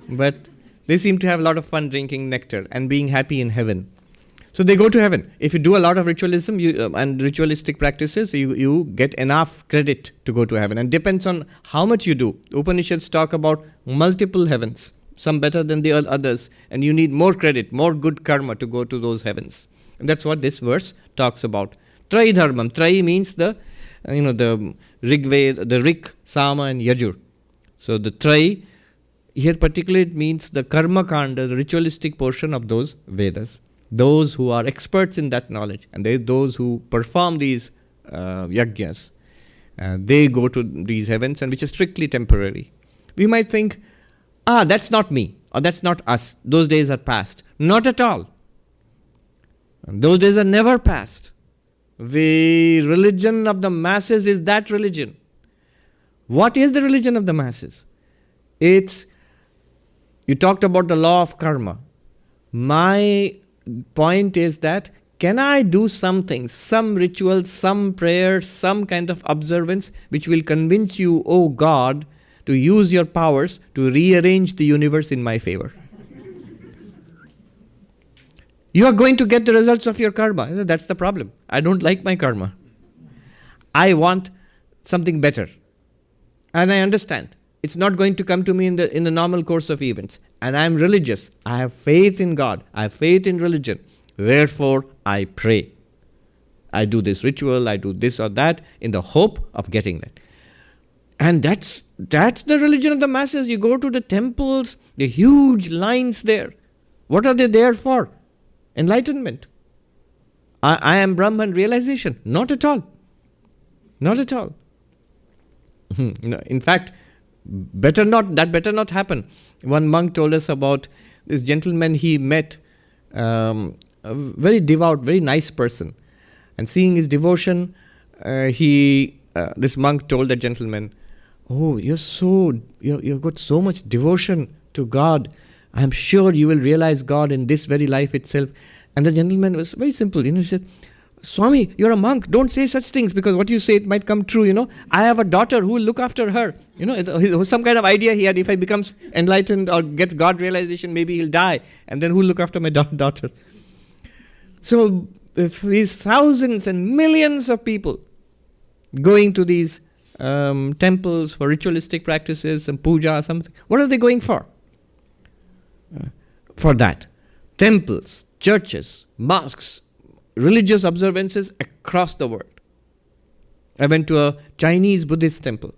but they seem to have a lot of fun drinking nectar and being happy in heaven. So they go to heaven. If you do a lot of ritualism and ritualistic practices, you get enough credit to go to heaven. And depends on how much you do. Upanishads talk about multiple heavens, some better than the others. And you need more credit, more good karma to go to those heavens. And that's what this verse talks about. Trai dharmam. Trai means the Rig Veda, the Rik, Sama and Yajur. So the Trai, here particularly it means the karma kanda, the ritualistic portion of those Vedas. Those who are experts in that knowledge, and those who perform these yajnas, they go to these heavens, and which is strictly temporary. We might think, that's not me, or that's not us. Those days are past. Not at all. Those days are never past. The religion of the masses is that religion. What is the religion of the masses? You talked about the law of karma. My point is that can I do something, some ritual, some prayer, some kind of observance which will convince you, oh God, to use your powers to rearrange the universe in my favor? You are going to get the results of your karma. That's the problem. I don't like my karma. I want something better. And I understand. It's not going to come to me in the normal course of events. And I am religious. I have faith in God. I have faith in religion. Therefore, I pray. I do this ritual, I do this or that in the hope of getting that. And that's the religion of the masses. You go to the temples, the huge lines there. What are they there for? Enlightenment. I am Brahman realization. Not at all. Not at all. In fact, better not happen. One monk told us about this gentleman he met, a very devout, very nice person. And seeing his devotion, this monk told the gentleman, oh, you've got so much devotion to God. I'm sure you will realize God in this very life itself. And the gentleman was very simple. He said, Swami, you're a monk. Don't say such things because what you say, it might come true. I have a daughter who will look after her. It was some kind of idea he had. If I becomes enlightened or gets God realization, maybe he'll die. And then who will look after my daughter? So these thousands and millions of people going to these temples for ritualistic practices, some puja, something. What are they going for? For that. Temples, churches, mosques, religious observances across the world. I went to a Chinese Buddhist temple.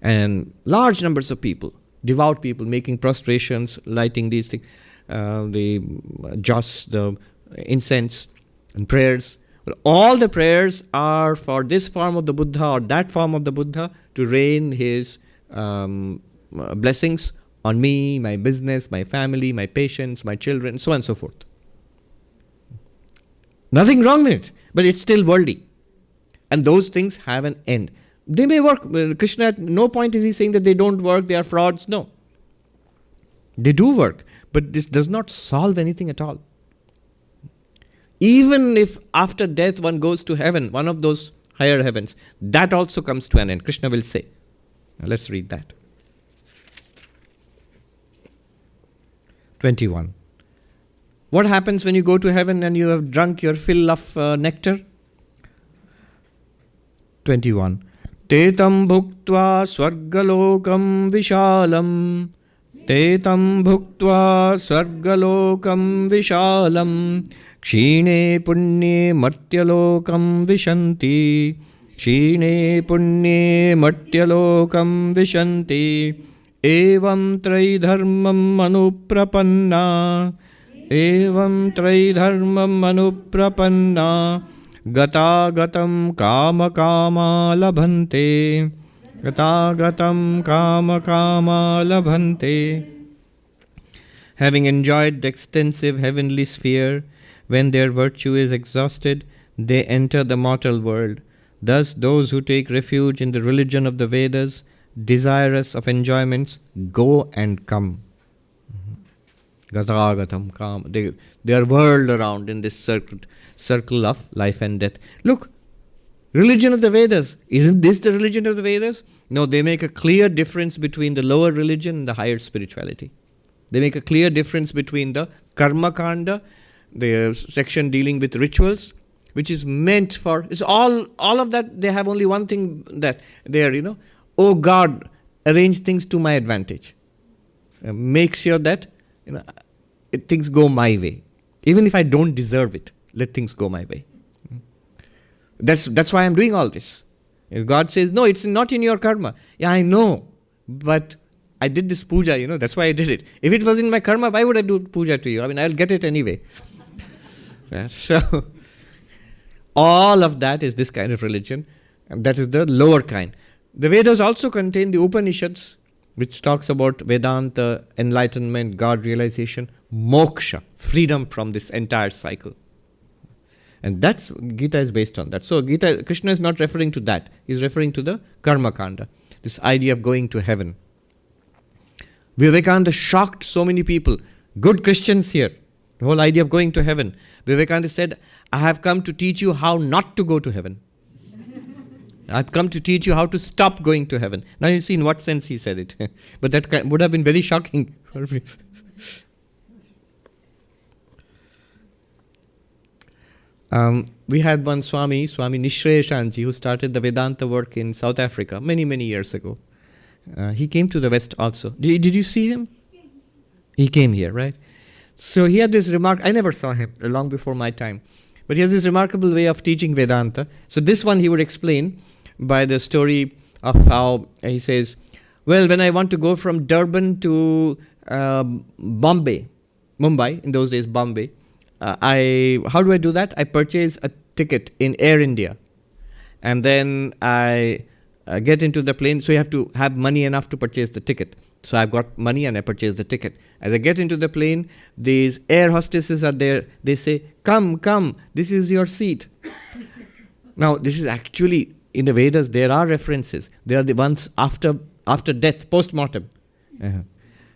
And large numbers of people, devout people, making prostrations, lighting these things, the joss, the incense, and prayers. But all the prayers are for this form of the Buddha or that form of the Buddha to rain his blessings on me, my business, my family, my patients, my children, so on and so forth. Nothing wrong with it, but it's still worldly. And those things have an end. They may work. Krishna, at no point is he saying that they don't work, they are frauds. No. They do work, but this does not solve anything at all. Even if after death one goes to heaven, one of those higher heavens, that also comes to an end. Krishna will say. Now let's read that. 21. What happens when you go to heaven and you have drunk your fill of nectar? 21. Tetam bhuktva swargalokam vishalam. Tetam bhuktva swargalokam vishalam. Kshine punnye mṛtyalokam vishanti. Kshine punnye mṛtyalokam vishanti. Evam traidharmam anuprapanna. Evam traidharmam anuprapanna. Gata gatam kama kama labhante. Gata gatam kama kama labhante. Having enjoyed the extensive heavenly sphere, when their virtue is exhausted, they enter the mortal world. Thus those who take refuge in the religion of the Vedas, desirous of enjoyments, go and come. Gatagatam kam. They are whirled around in this circle of life and death. Look, religion of the Vedas. Isn't this the religion of the Vedas? No, they make a clear difference between the lower religion and the higher spirituality. They make a clear difference between the karma kanda, the section dealing with rituals, which is meant for, it's all of that. They have only one thing that they are, oh God, arrange things to my advantage. Make sure that things go my way. Even if I don't deserve it, let things go my way. That's why I'm doing all this. If God says, no, it's not in your karma. Yeah, I know, but I did this puja, that's why I did it. If it was in my karma, why would I do puja to you? I'll get it anyway. So, all of that is this kind of religion, and that is the lower kind. The Vedas also contain the Upanishads, which talks about Vedanta, enlightenment, God realization, moksha, freedom from this entire cycle. And that's, Gita is based on that. So Krishna is not referring to that. He's referring to the karma kanda, this idea of going to heaven. Vivekananda shocked so many people, good Christians here. The whole idea of going to heaven. Vivekananda said, I have come to teach you how not to go to heaven. I've come to teach you how to stop going to heaven. Now you see in what sense he said it. But that would have been very shocking. We had one Swami Nishreyashanji, who started the Vedanta work in South Africa many, many years ago. He came to the West also. Did you see him? He came here, right? So he had this remark, I never saw him long before my time, but he has this remarkable way of teaching Vedanta. So this one he would explain by the story of how he says, well, when I want to go from Durban to Mumbai, in those days Bombay, how do I do that? I purchase a ticket in Air India, and then I get into the plane. So you have to have money enough to purchase the ticket. So I've got money and I purchase the ticket. As I get into the plane, these air hostesses are there. They say, come, this is your seat. Now, this is actually, in the Vedas, there are references. They are the ones after death, post-mortem.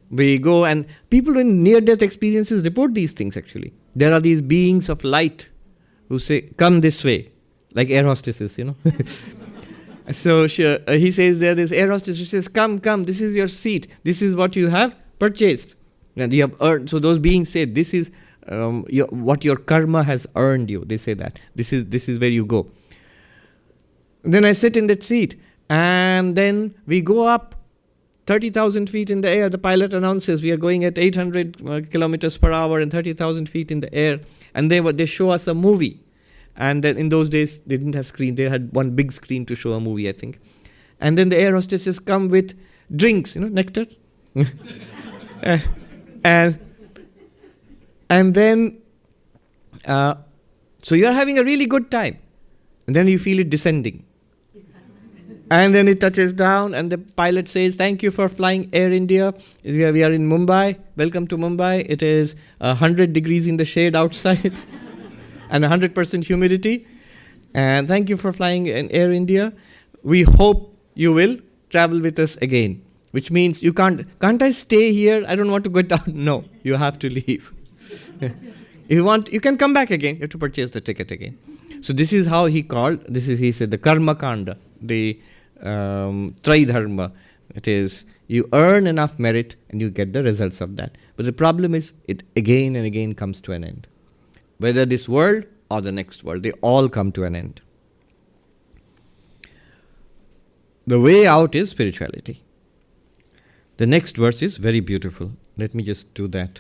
We go, and people in near-death experiences report these things actually. There are these beings of light who say, come this way, like air hostesses, So he says there's air hostess who says, come, this is your seat. This is what you have purchased. And you have earned. So those beings say, this is what your karma has earned you. They say that. This is where you go. Then I sit in that seat, and then we go up 30,000 feet in the air. The pilot announces we are going at 800 kilometers per hour and 30,000 feet in the air. And they show us a movie. And then in those days, they didn't have screen. They had one big screen to show a movie, I think. And then the air hostesses come with drinks, nectar. And then, so you're having a really good time. And then you feel it descending. And then it touches down, and the pilot says, thank you for flying Air India. We are in Mumbai. Welcome to Mumbai. It is 100 degrees in the shade outside. And 100% humidity. And thank you for flying in Air India. We hope you will travel with us again. Which means you can't I stay here? I don't want to go down. No, you have to leave. If you want, you can come back again. You have to purchase the ticket again. So this is how he said, the karma kanda, the tridharma. It is, you earn enough merit and you get the results of that. But the problem is, it again and again comes to an end. Whether this world or the next world, they all come to an end. The way out is spirituality. The next verse is very beautiful. Let me just do that.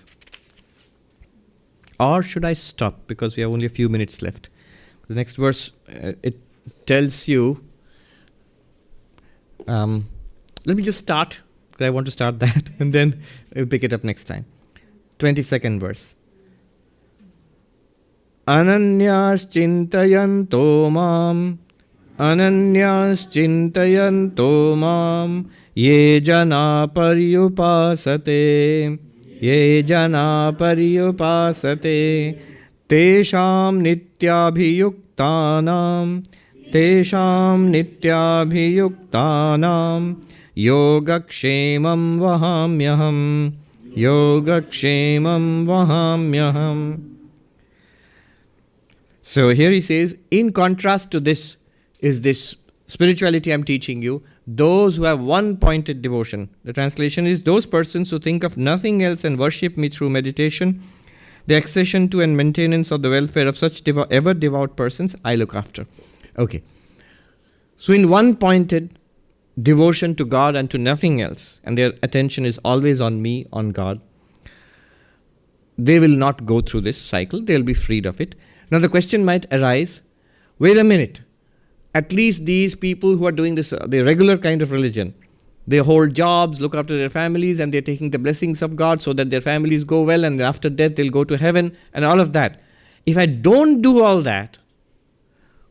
Or should I stop, because we have only a few minutes left? The next verse, it tells you, let me just start, because I want to start that, and then we'll pick it up next time. 22nd verse. Ananyāścintayanto māṁ ye jana paryupāsate tesham nityabhiyuktānam yogakṣemam vahāmyaham. So here he says, in contrast to this is this spirituality I'm teaching you, those who have one-pointed devotion. The translation is, those persons who think of nothing else and worship me through meditation, the accession to and maintenance of the welfare of such ever devout persons, I look after. Okay. So in one-pointed devotion to God and to nothing else, and their attention is always on me, on God, they will not go through this cycle. They will be freed of it. Now the question might arise, wait a minute, at least these people who are doing this, the regular kind of religion, they hold jobs, look after their families, and they're taking the blessings of God so that their families go well, and after death they'll go to heaven, and all of that. If I don't do all that,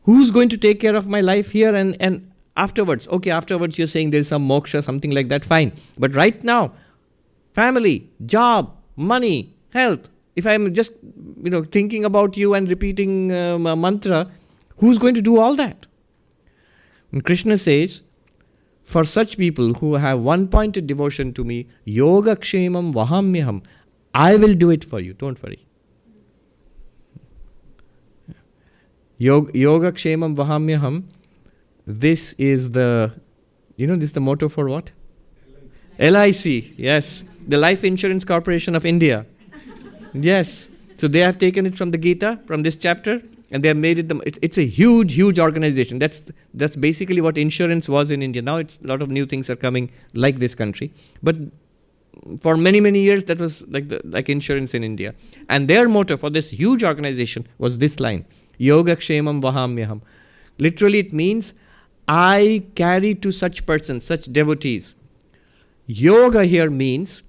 who's going to take care of my life here and afterwards? Okay, afterwards you're saying there's some moksha, something like that, fine. But right now, family, job, money, health, if I'm just thinking about you and repeating a mantra, who's going to do all that? And Krishna says, for such people who have one-pointed devotion to me, yogakṣemam vahāmyaham, I will do it for you, don't worry. Yoga kshemam vahamyaham. This is the, this is the motto for what? LIC, yes. The Life Insurance Corporation of India. Yes. So they have taken it from the Gita, from this chapter, and they have made it, it's a huge, huge organization. That's basically what insurance was in India. Now a lot of new things are coming like this country. But for many, many years, that was like insurance in India. And their motto for this huge organization was this line, Yoga kshemam vahamyaham. Literally it means, I carry to such persons, such devotees. Yoga here means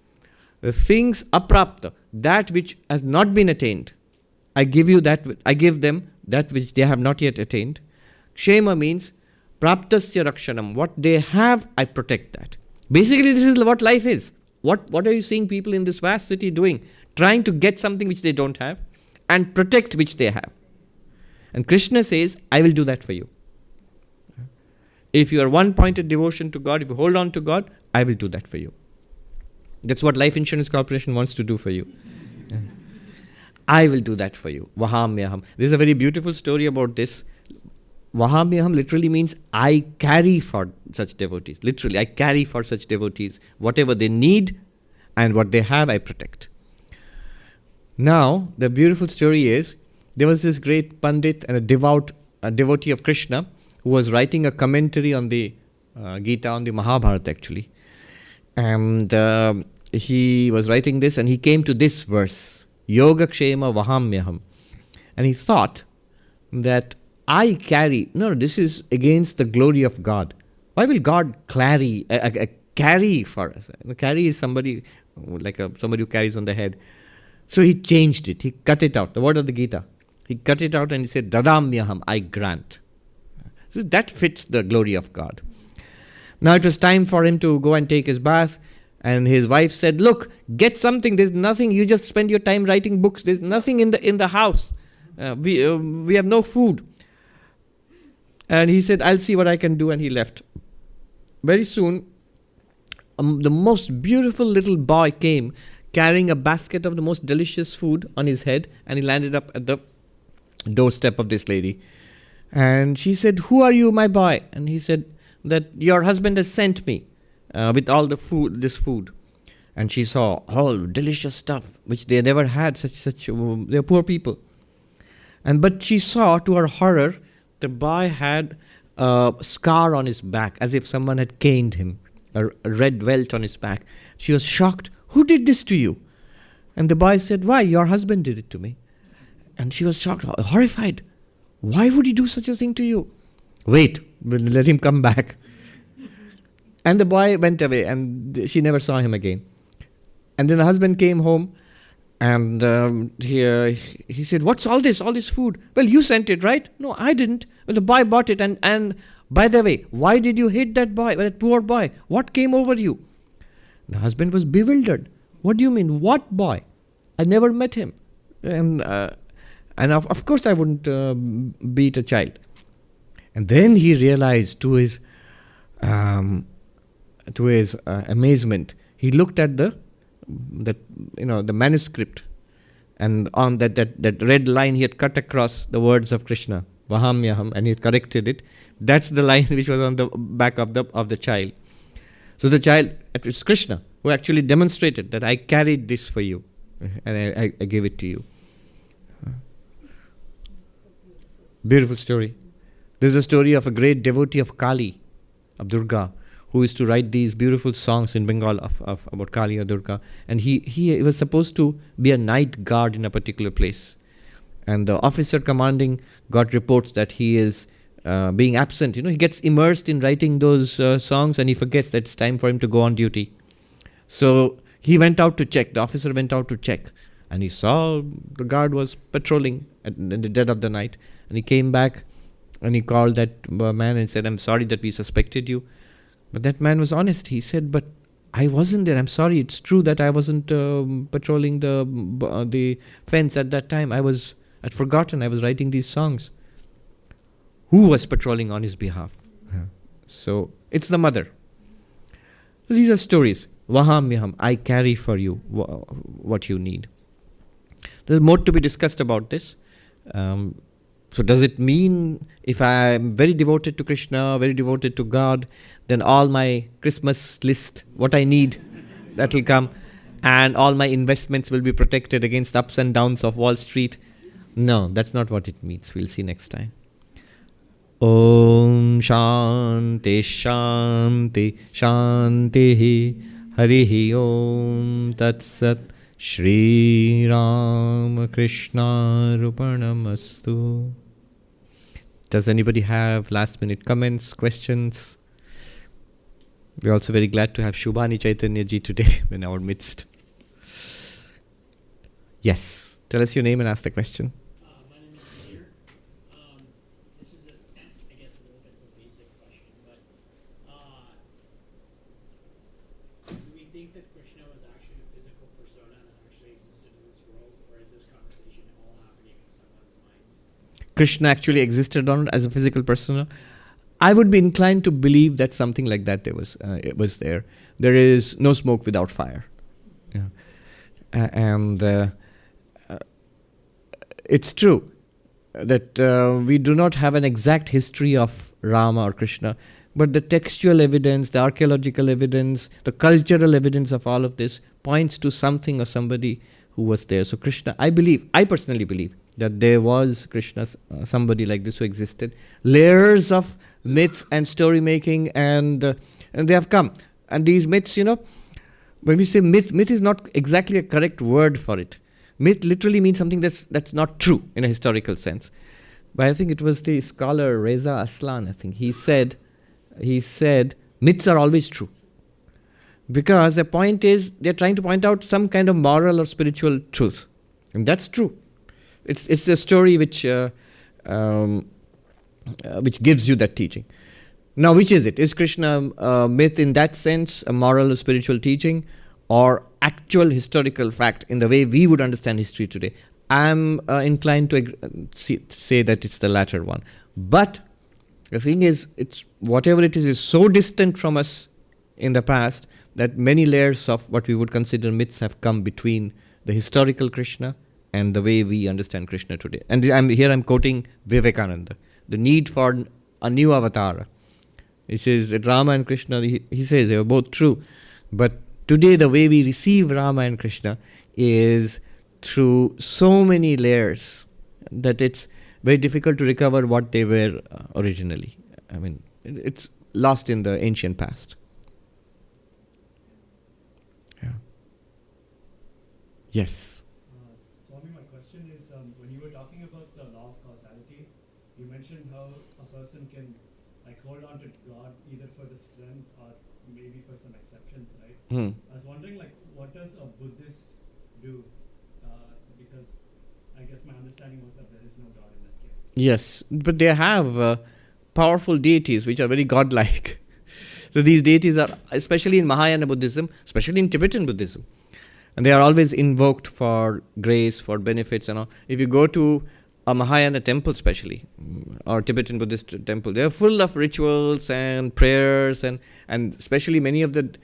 things aprapta, that which has not been attained. I give them that which they have not yet attained. Kshema means praptasya rakshanam. What they have, I protect that. Basically, this is what life is. What are you seeing people in this vast city doing? Trying to get something which they don't have and protect which they have. And Krishna says, I will do that for you. If you are one-pointed devotion to God, if you hold on to God, I will do that for you. That's what Life Insurance Corporation wants to do for you. I will do that for you. Vahamyaham. There's a very beautiful story about this. Vahamyaham literally means I carry for such devotees. Literally, I carry for such devotees. Whatever they need and what they have, I protect. Now, the beautiful story is, there was this great Pandit and a devotee of Krishna who was writing a commentary on the Gita, on the Mahabharata actually. And he was writing this and he came to this verse, Yoga kshema vahamyaham. And he thought that I carry, this is against the glory of God. Why will God carry for us? Carry is somebody, somebody who carries on the head. So he changed it, he cut it out, the word of the Gita. He cut it out and he said, dadamyaham, I grant. So that fits the glory of God. Now it was time for him to go and take his bath, and his wife said, look, get something, there's nothing, you just spend your time writing books, there's nothing in the house. We have no food. And he said, I'll see what I can do, and he left. Very soon, the most beautiful little boy came carrying a basket of the most delicious food on his head, and he landed up at the doorstep of this lady. And she said, who are you, my boy? And he said, that your husband has sent me with all the food, this food. And she saw all delicious stuff, which they never had, they're poor people. But she saw, to her horror, the boy had a scar on his back, as if someone had caned him, a red welt on his back. She was shocked. Who did this to you? And the boy said, why, your husband did it to me. And she was shocked, horrified. Why would he do such a thing to you? Wait, we'll let him come back. And the boy went away, and she never saw him again. And then the husband came home, and he said, what's all this food? Well, you sent it, right? No, I didn't. Well, the boy bought it, and by the way, why did you hate that boy, that poor boy? What came over you? The husband was bewildered. What do you mean, what boy? I never met him. And of course I wouldn't beat a child. And then he realized, to his amazement, he looked at the manuscript, and on that red line he had cut across the words of Krishna, Vahamyaham, and he corrected it. That's the line which was on the back of the child. So the child, it's Krishna who actually demonstrated that I carried this for you, and I gave it to you. Beautiful story. There's a story of a great devotee of Kali, of Durga, who used to write these beautiful songs in Bengal about Kali or Durga. And he was supposed to be a night guard in a particular place. And the officer commanding got reports that he is being absent. He gets immersed in writing those songs, and he forgets that it's time for him to go on duty. So he went out to check. The officer went out to check. And he saw the guard was patrolling in the dead of the night. And he came back and he called that man and said, I'm sorry that we suspected you. But that man was honest. He said, but I wasn't there. I'm sorry. It's true that I wasn't patrolling the fence at that time. I'd forgotten. I was writing these songs. Who was patrolling on his behalf? So it's the mother. These are stories. Vahamyaham, I carry for you what you need. There's more to be discussed about this. So does it mean if I am very devoted to Krishna, very devoted to God, then all my Christmas list, what I need, that will come, and all my investments will be protected against ups and downs of Wall Street? No, that's not what it means. We'll see next time. Om Shanti Shanti Shanti Harihi Om Tat Sat Shri Ram Krishna Rupanamastu. Does anybody have last minute comments, questions? We're also very glad to have Shubhani Chaitanya ji today in our midst. Yes, tell us your name and ask the question. My name is Peter. This is, I guess, a little bit of a basic question, but do we think that Krishna was actually a physical persona that actually existed in this world, or is this conversation all happening in someone's mind? Krishna actually existed as a physical persona? I would be inclined to believe that something like that it was there. There is no smoke without fire. Yeah. And it's true that we do not have an exact history of Rama or Krishna, but the textual evidence, the archaeological evidence, the cultural evidence of all of this points to something or somebody who was there. So Krishna, I personally believe that there was Krishna, somebody like this who existed. Layers of myths and story making, and they have come. And these myths, when we say myth is not exactly a correct word for it. Myth literally means something that's not true in a historical sense. But I think it was the scholar Reza Aslan, I think, he said myths are always true. Because the point is, they're trying to point out some kind of moral or spiritual truth. And that's true. It's a story which gives you that teaching. Now, which is it? Is Krishna a myth in that sense, a moral or spiritual teaching, or actual historical fact in the way we would understand history today? I'm inclined to say that it's the latter one. But the thing is, it's whatever it is so distant from us in the past that many layers of what we would consider myths have come between the historical Krishna and the way we understand Krishna today. And I'm quoting Vivekananda. The need for a new avatar. He says that Rama and Krishna, he says they are both true. But today the way we receive Rama and Krishna is through so many layers that it's very difficult to recover what they were originally. I mean, it's lost in the ancient past. Yeah. Yes. Swami, my question is, when you were talking about the law of causality, you mentioned how a person can hold on to God either for the strength or maybe for some exceptions, right? I was wondering, what does a Buddhist do? Because I guess my understanding was that there is no God in that case. Yes, but they have powerful deities which are very godlike. So these deities are, especially in Mahayana Buddhism, especially in Tibetan Buddhism, and they are always invoked for grace, for benefits and all. If you go to a Mahayana temple especially, or Tibetan Buddhist temple, they are full of rituals and prayers, and especially many of the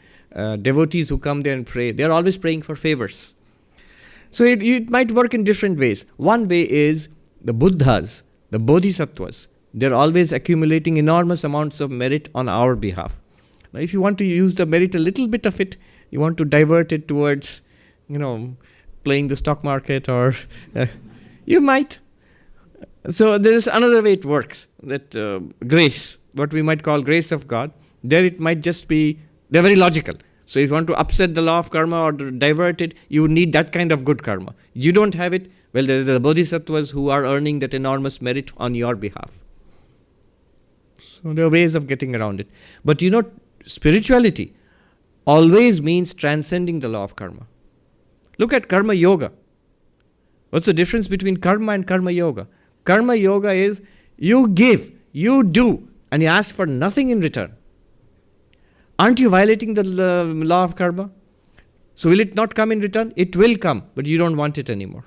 devotees who come there and pray, they are always praying for favors. So it might work in different ways. One way is the Buddhas, the Bodhisattvas, they're always accumulating enormous amounts of merit on our behalf. Now, if you want to use the merit, a little bit of it, you want to divert it towards, playing the stock market, or you might. So there is another way it works, that grace, what we might call grace of God, there it might just be, they're very logical. So if you want to upset the law of karma or divert it, you need that kind of good karma. You don't have it, well, there are the bodhisattvas who are earning that enormous merit on your behalf. So there are ways of getting around it. But spirituality always means transcending the law of karma. Look at karma yoga. What's the difference between karma and karma yoga? Karma yoga is you give, you do, and you ask for nothing in return. Aren't you violating the law of karma? So will it not come in return? It will come, but you don't want it anymore.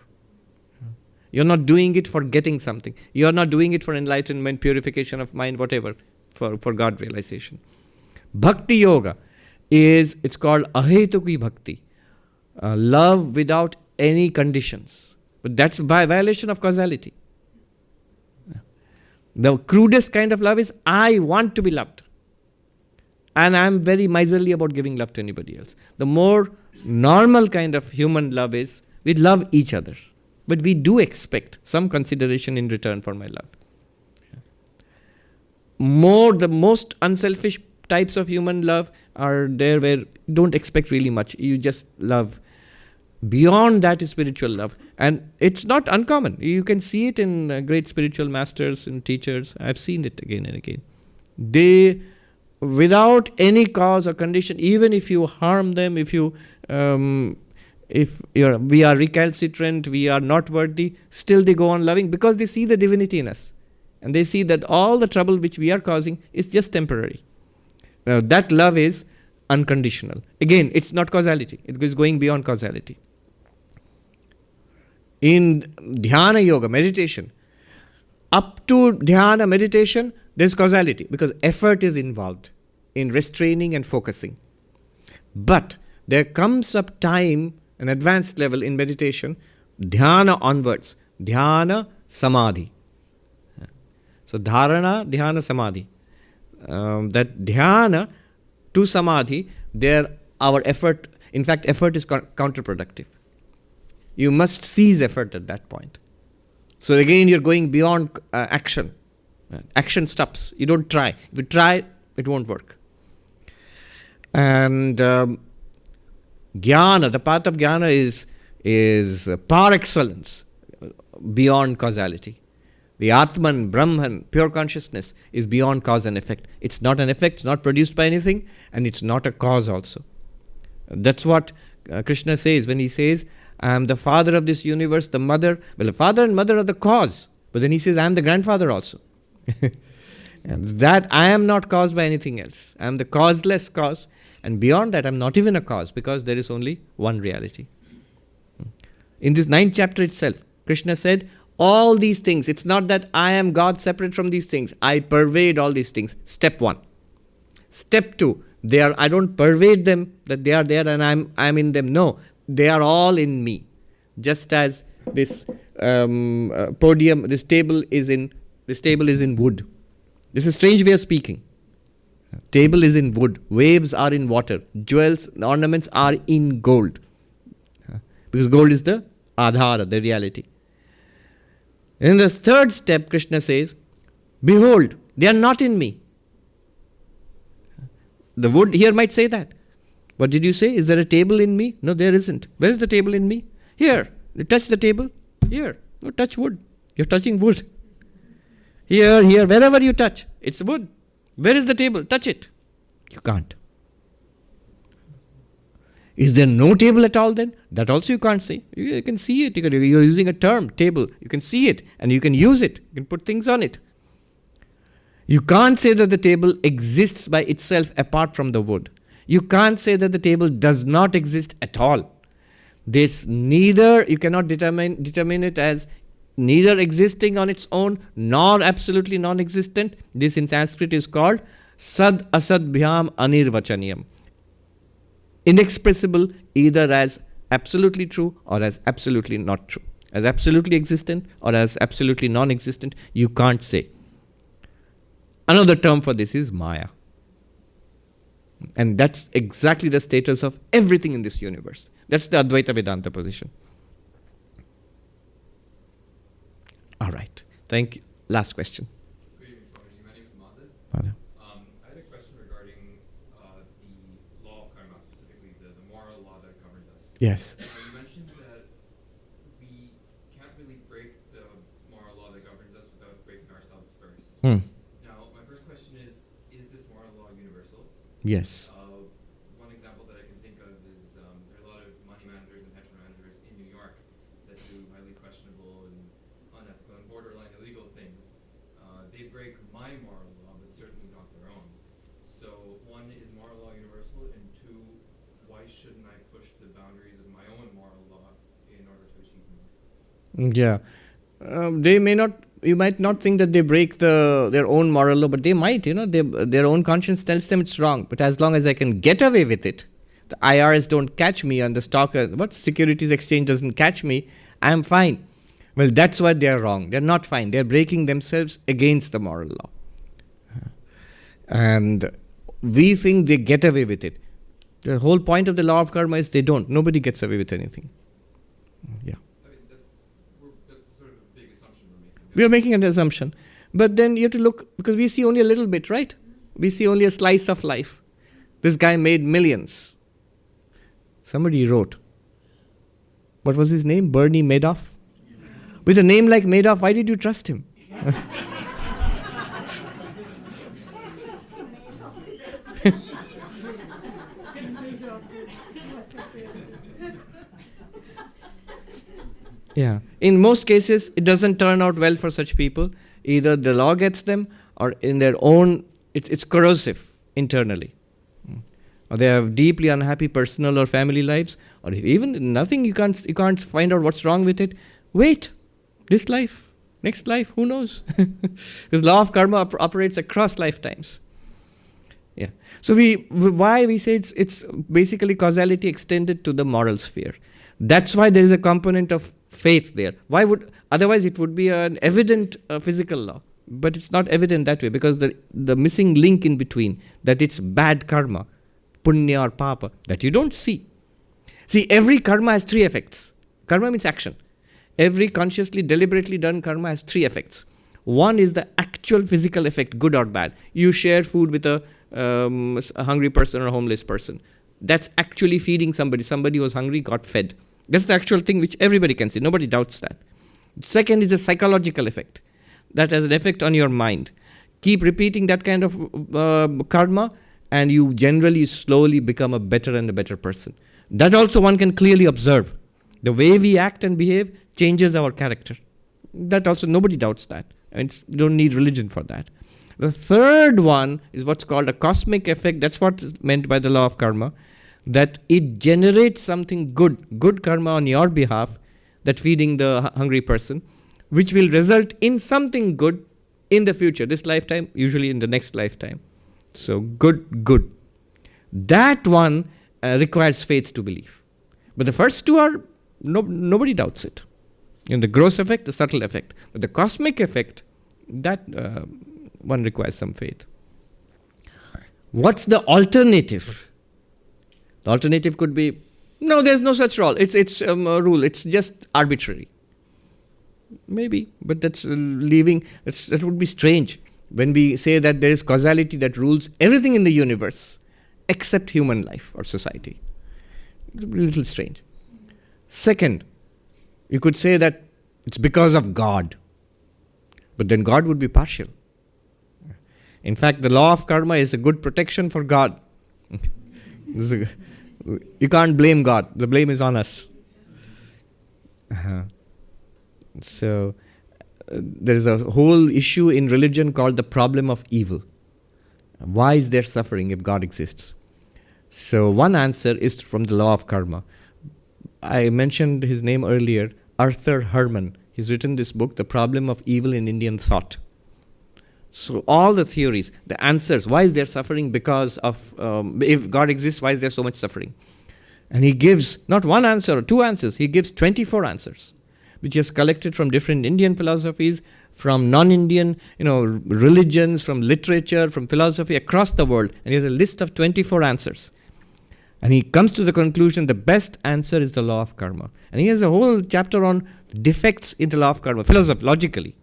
You're not doing it for getting something. You're not doing it for enlightenment, purification of mind, whatever, for God realization. Bhakti yoga it's called ahetuki bhakti. Love without any conditions. But that's by violation of causality. The crudest kind of love is, I want to be loved. And I'm very miserly about giving love to anybody else. The more normal kind of human love is, we love each other. But we do expect some consideration in return for my love. The most unselfish types of human love are there where you don't expect really much. You just love. Beyond that is spiritual love. And it's not uncommon. You can see it in great spiritual masters and teachers. I've seen it again and again. They, without any cause or condition, even if you harm them, we are recalcitrant, we are not worthy, still they go on loving because they see the divinity in us. And they see that all the trouble which we are causing is just temporary. Now that love is unconditional. Again, it's not causality. It is going beyond causality. In dhyana yoga, meditation, up to dhyana meditation, there's causality because effort is involved in restraining and focusing. But there comes a time, an advanced level in meditation, dhyana onwards, dhyana samadhi. So dharana, dhyana, samadhi. That dhyana to samadhi, there our effort, in fact effort is counterproductive. You must cease effort at that point. So again you're going beyond action. Action stops. You don't try. If you try, it won't work. And jnana, the path of jnana is par excellence beyond causality. The Atman, Brahman, pure consciousness is beyond cause and effect. It's not an effect, it's not produced by anything, and it's not a cause also. That's what Krishna says when he says, I am the father of this universe, the mother. Well, the father and mother are the cause. But then he says, I am the grandfather also. And that I am not caused by anything else. I am the causeless cause. And beyond that, I am not even a cause because there is only one reality. In this 9th chapter itself, Krishna said, all these things, it's not that I am God separate from these things. I pervade all these things. Step 1. Step 2, I don't pervade them, that they are there and I'm in them. No, they are all in me. Just as this podium, this table is in wood. This is a strange way of speaking. Table is in wood. Waves are in water. Jewels, ornaments are in gold. Because gold is the adhara, the reality. In the 3rd step, Krishna says, behold, they are not in me. The wood here might say that. What did you say? Is there a table in me? No, there isn't. Where is the table in me? Here. You touch the table. Here. No, touch wood. You're touching wood. Here, wherever you touch, it's wood. Where is the table? Touch it. You can't. Is there no table at all then? That also you can't say. You can see it. You're using a term, table. You can see it and you can use it. You can put things on it. You can't say that the table exists by itself apart from the wood. You can't say that the table does not exist at all. You cannot determine it as neither existing on its own nor absolutely non-existent. This in Sanskrit is called sad asadbhyam anirvachaniyam. Inexpressible either as absolutely true or as absolutely not true. As absolutely existent or as absolutely non-existent, you can't say. Another term for this is Maya. And that's exactly the status of everything in this universe. That's the Advaita Vedanta position. All right. Thank you. Last question. Greetings, Swamiji. My name is Madhav. Madhav. I had a question regarding the law of karma, specifically the moral law that governs us. Yes. You mentioned that we can't really break the moral law that governs us without breaking ourselves first. Now, my first question is this moral law universal? Yes. One example that I can think of is there are a lot of money managers and hedge fund managers in New York that do highly questionable and unethical and borderline illegal things. They break my moral law, but certainly not their own. So one, is moral law universal? And two, why shouldn't I push the boundaries of my own moral law in order to achieve more? Yeah. You might not think that they break their own moral law, but they might, their own conscience tells them it's wrong. But as long as I can get away with it, the IRS don't catch me and the securities exchange doesn't catch me, I'm fine. Well, that's why they are wrong. They're not fine. They're breaking themselves against the moral law. And we think they get away with it. The whole point of the law of karma is they don't. Nobody gets away with anything. Yeah. I mean, that's sort of a big assumption we're making. We are making an assumption. But then you have to look, because we see only a little bit, right? We see only a slice of life. This guy made millions. Somebody wrote, what was his name? Bernie Madoff? With a name like Madoff, why did you trust him? Yeah. In most cases, it doesn't turn out well for such people. Either the law gets them, or in their own, it's corrosive internally. Or they have deeply unhappy personal or family lives, or even nothing, you can't find out what's wrong with it. Wait, this life, next life, who knows? Because law of karma operates across lifetimes. Yeah. So why we say it's basically causality extended to the moral sphere. That's why there is a component of faith there. Otherwise it would be an evident physical law. But it's not evident that way, because the missing link in between, that it's bad karma, punya or papa, that you don't see. See, every karma has 3 effects. Karma means action. Every consciously, deliberately done karma has 3 effects. One is the actual physical effect, good or bad. You share food with a hungry person or a homeless person. That's actually feeding somebody. Somebody who was hungry got fed. That's the actual thing which everybody can see. Nobody doubts that. Second is a psychological effect. That has an effect on your mind. Keep repeating that kind of karma, and you generally slowly become a better and a better person. That also one can clearly observe. The way we act and behave changes our character. That also, nobody doubts that. And you don't need religion for that. The third one is what's called a cosmic effect. That's what's meant by the law of karma. That it generates something good karma on your behalf, that feeding the hungry person, which will result in something good in the future, this lifetime, usually in the next lifetime. So good. That one requires faith to believe. But the first two are, nobody doubts it. In the gross effect, the subtle effect. But the cosmic effect, that one requires some faith. What's the alternative? The alternative could be, no, there's no such rule. It's a rule. It's just arbitrary. Maybe, but that's that would be strange when we say that there is causality that rules everything in the universe except human life or society. It would be a little strange. Second, you could say that it's because of God. But then God would be partial. In fact, the law of karma is a good protection for God. You can't blame God. The blame is on us. So, there is a whole issue in religion called the problem of evil. Why is there suffering if God exists? So, one answer is from the law of karma. I mentioned his name earlier, Arthur Herman. He's written this book, The Problem of Evil in Indian Thought. So all the theories, the answers, why is there suffering because of, if God exists, why is there so much suffering? And he gives not one answer or 2 answers, he gives 24 answers, which he has collected from different Indian philosophies, from non-Indian, religions, from literature, from philosophy across the world. And he has a list of 24 answers. And he comes to the conclusion the best answer is the law of karma. And he has a whole chapter on defects in the law of karma, logically.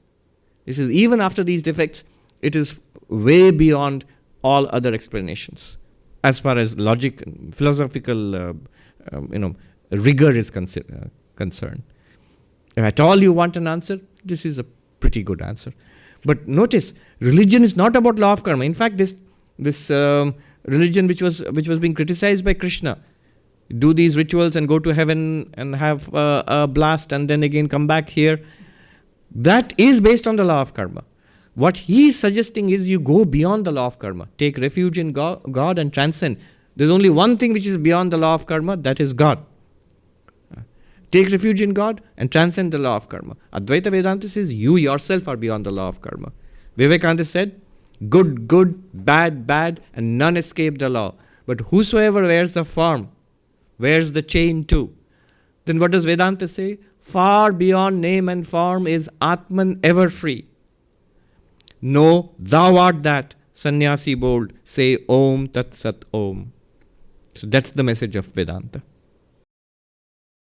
This is even after these defects, it is way beyond all other explanations as far as logic and philosophical rigor is concerned. If at all you want an answer, this is a pretty good answer. But notice, religion is not about law of karma. In fact, this religion which was being criticized by Krishna, do these rituals and go to heaven and have a blast and then again come back here, that is based on the law of karma. What he is suggesting is you go beyond the law of karma. Take refuge in God and transcend. There's only one thing which is beyond the law of karma, that is God. Take refuge in God and transcend the law of karma. Advaita Vedanta says you yourself are beyond the law of karma. Vivekananda said, good, bad, bad, and none escape the law. But whosoever wears the form, wears the chain too. Then what does Vedanta say? Far beyond name and form is Atman ever free. No, thou art that. Sannyasi bold, say Om Tat Sat Om. So that's the message of Vedanta.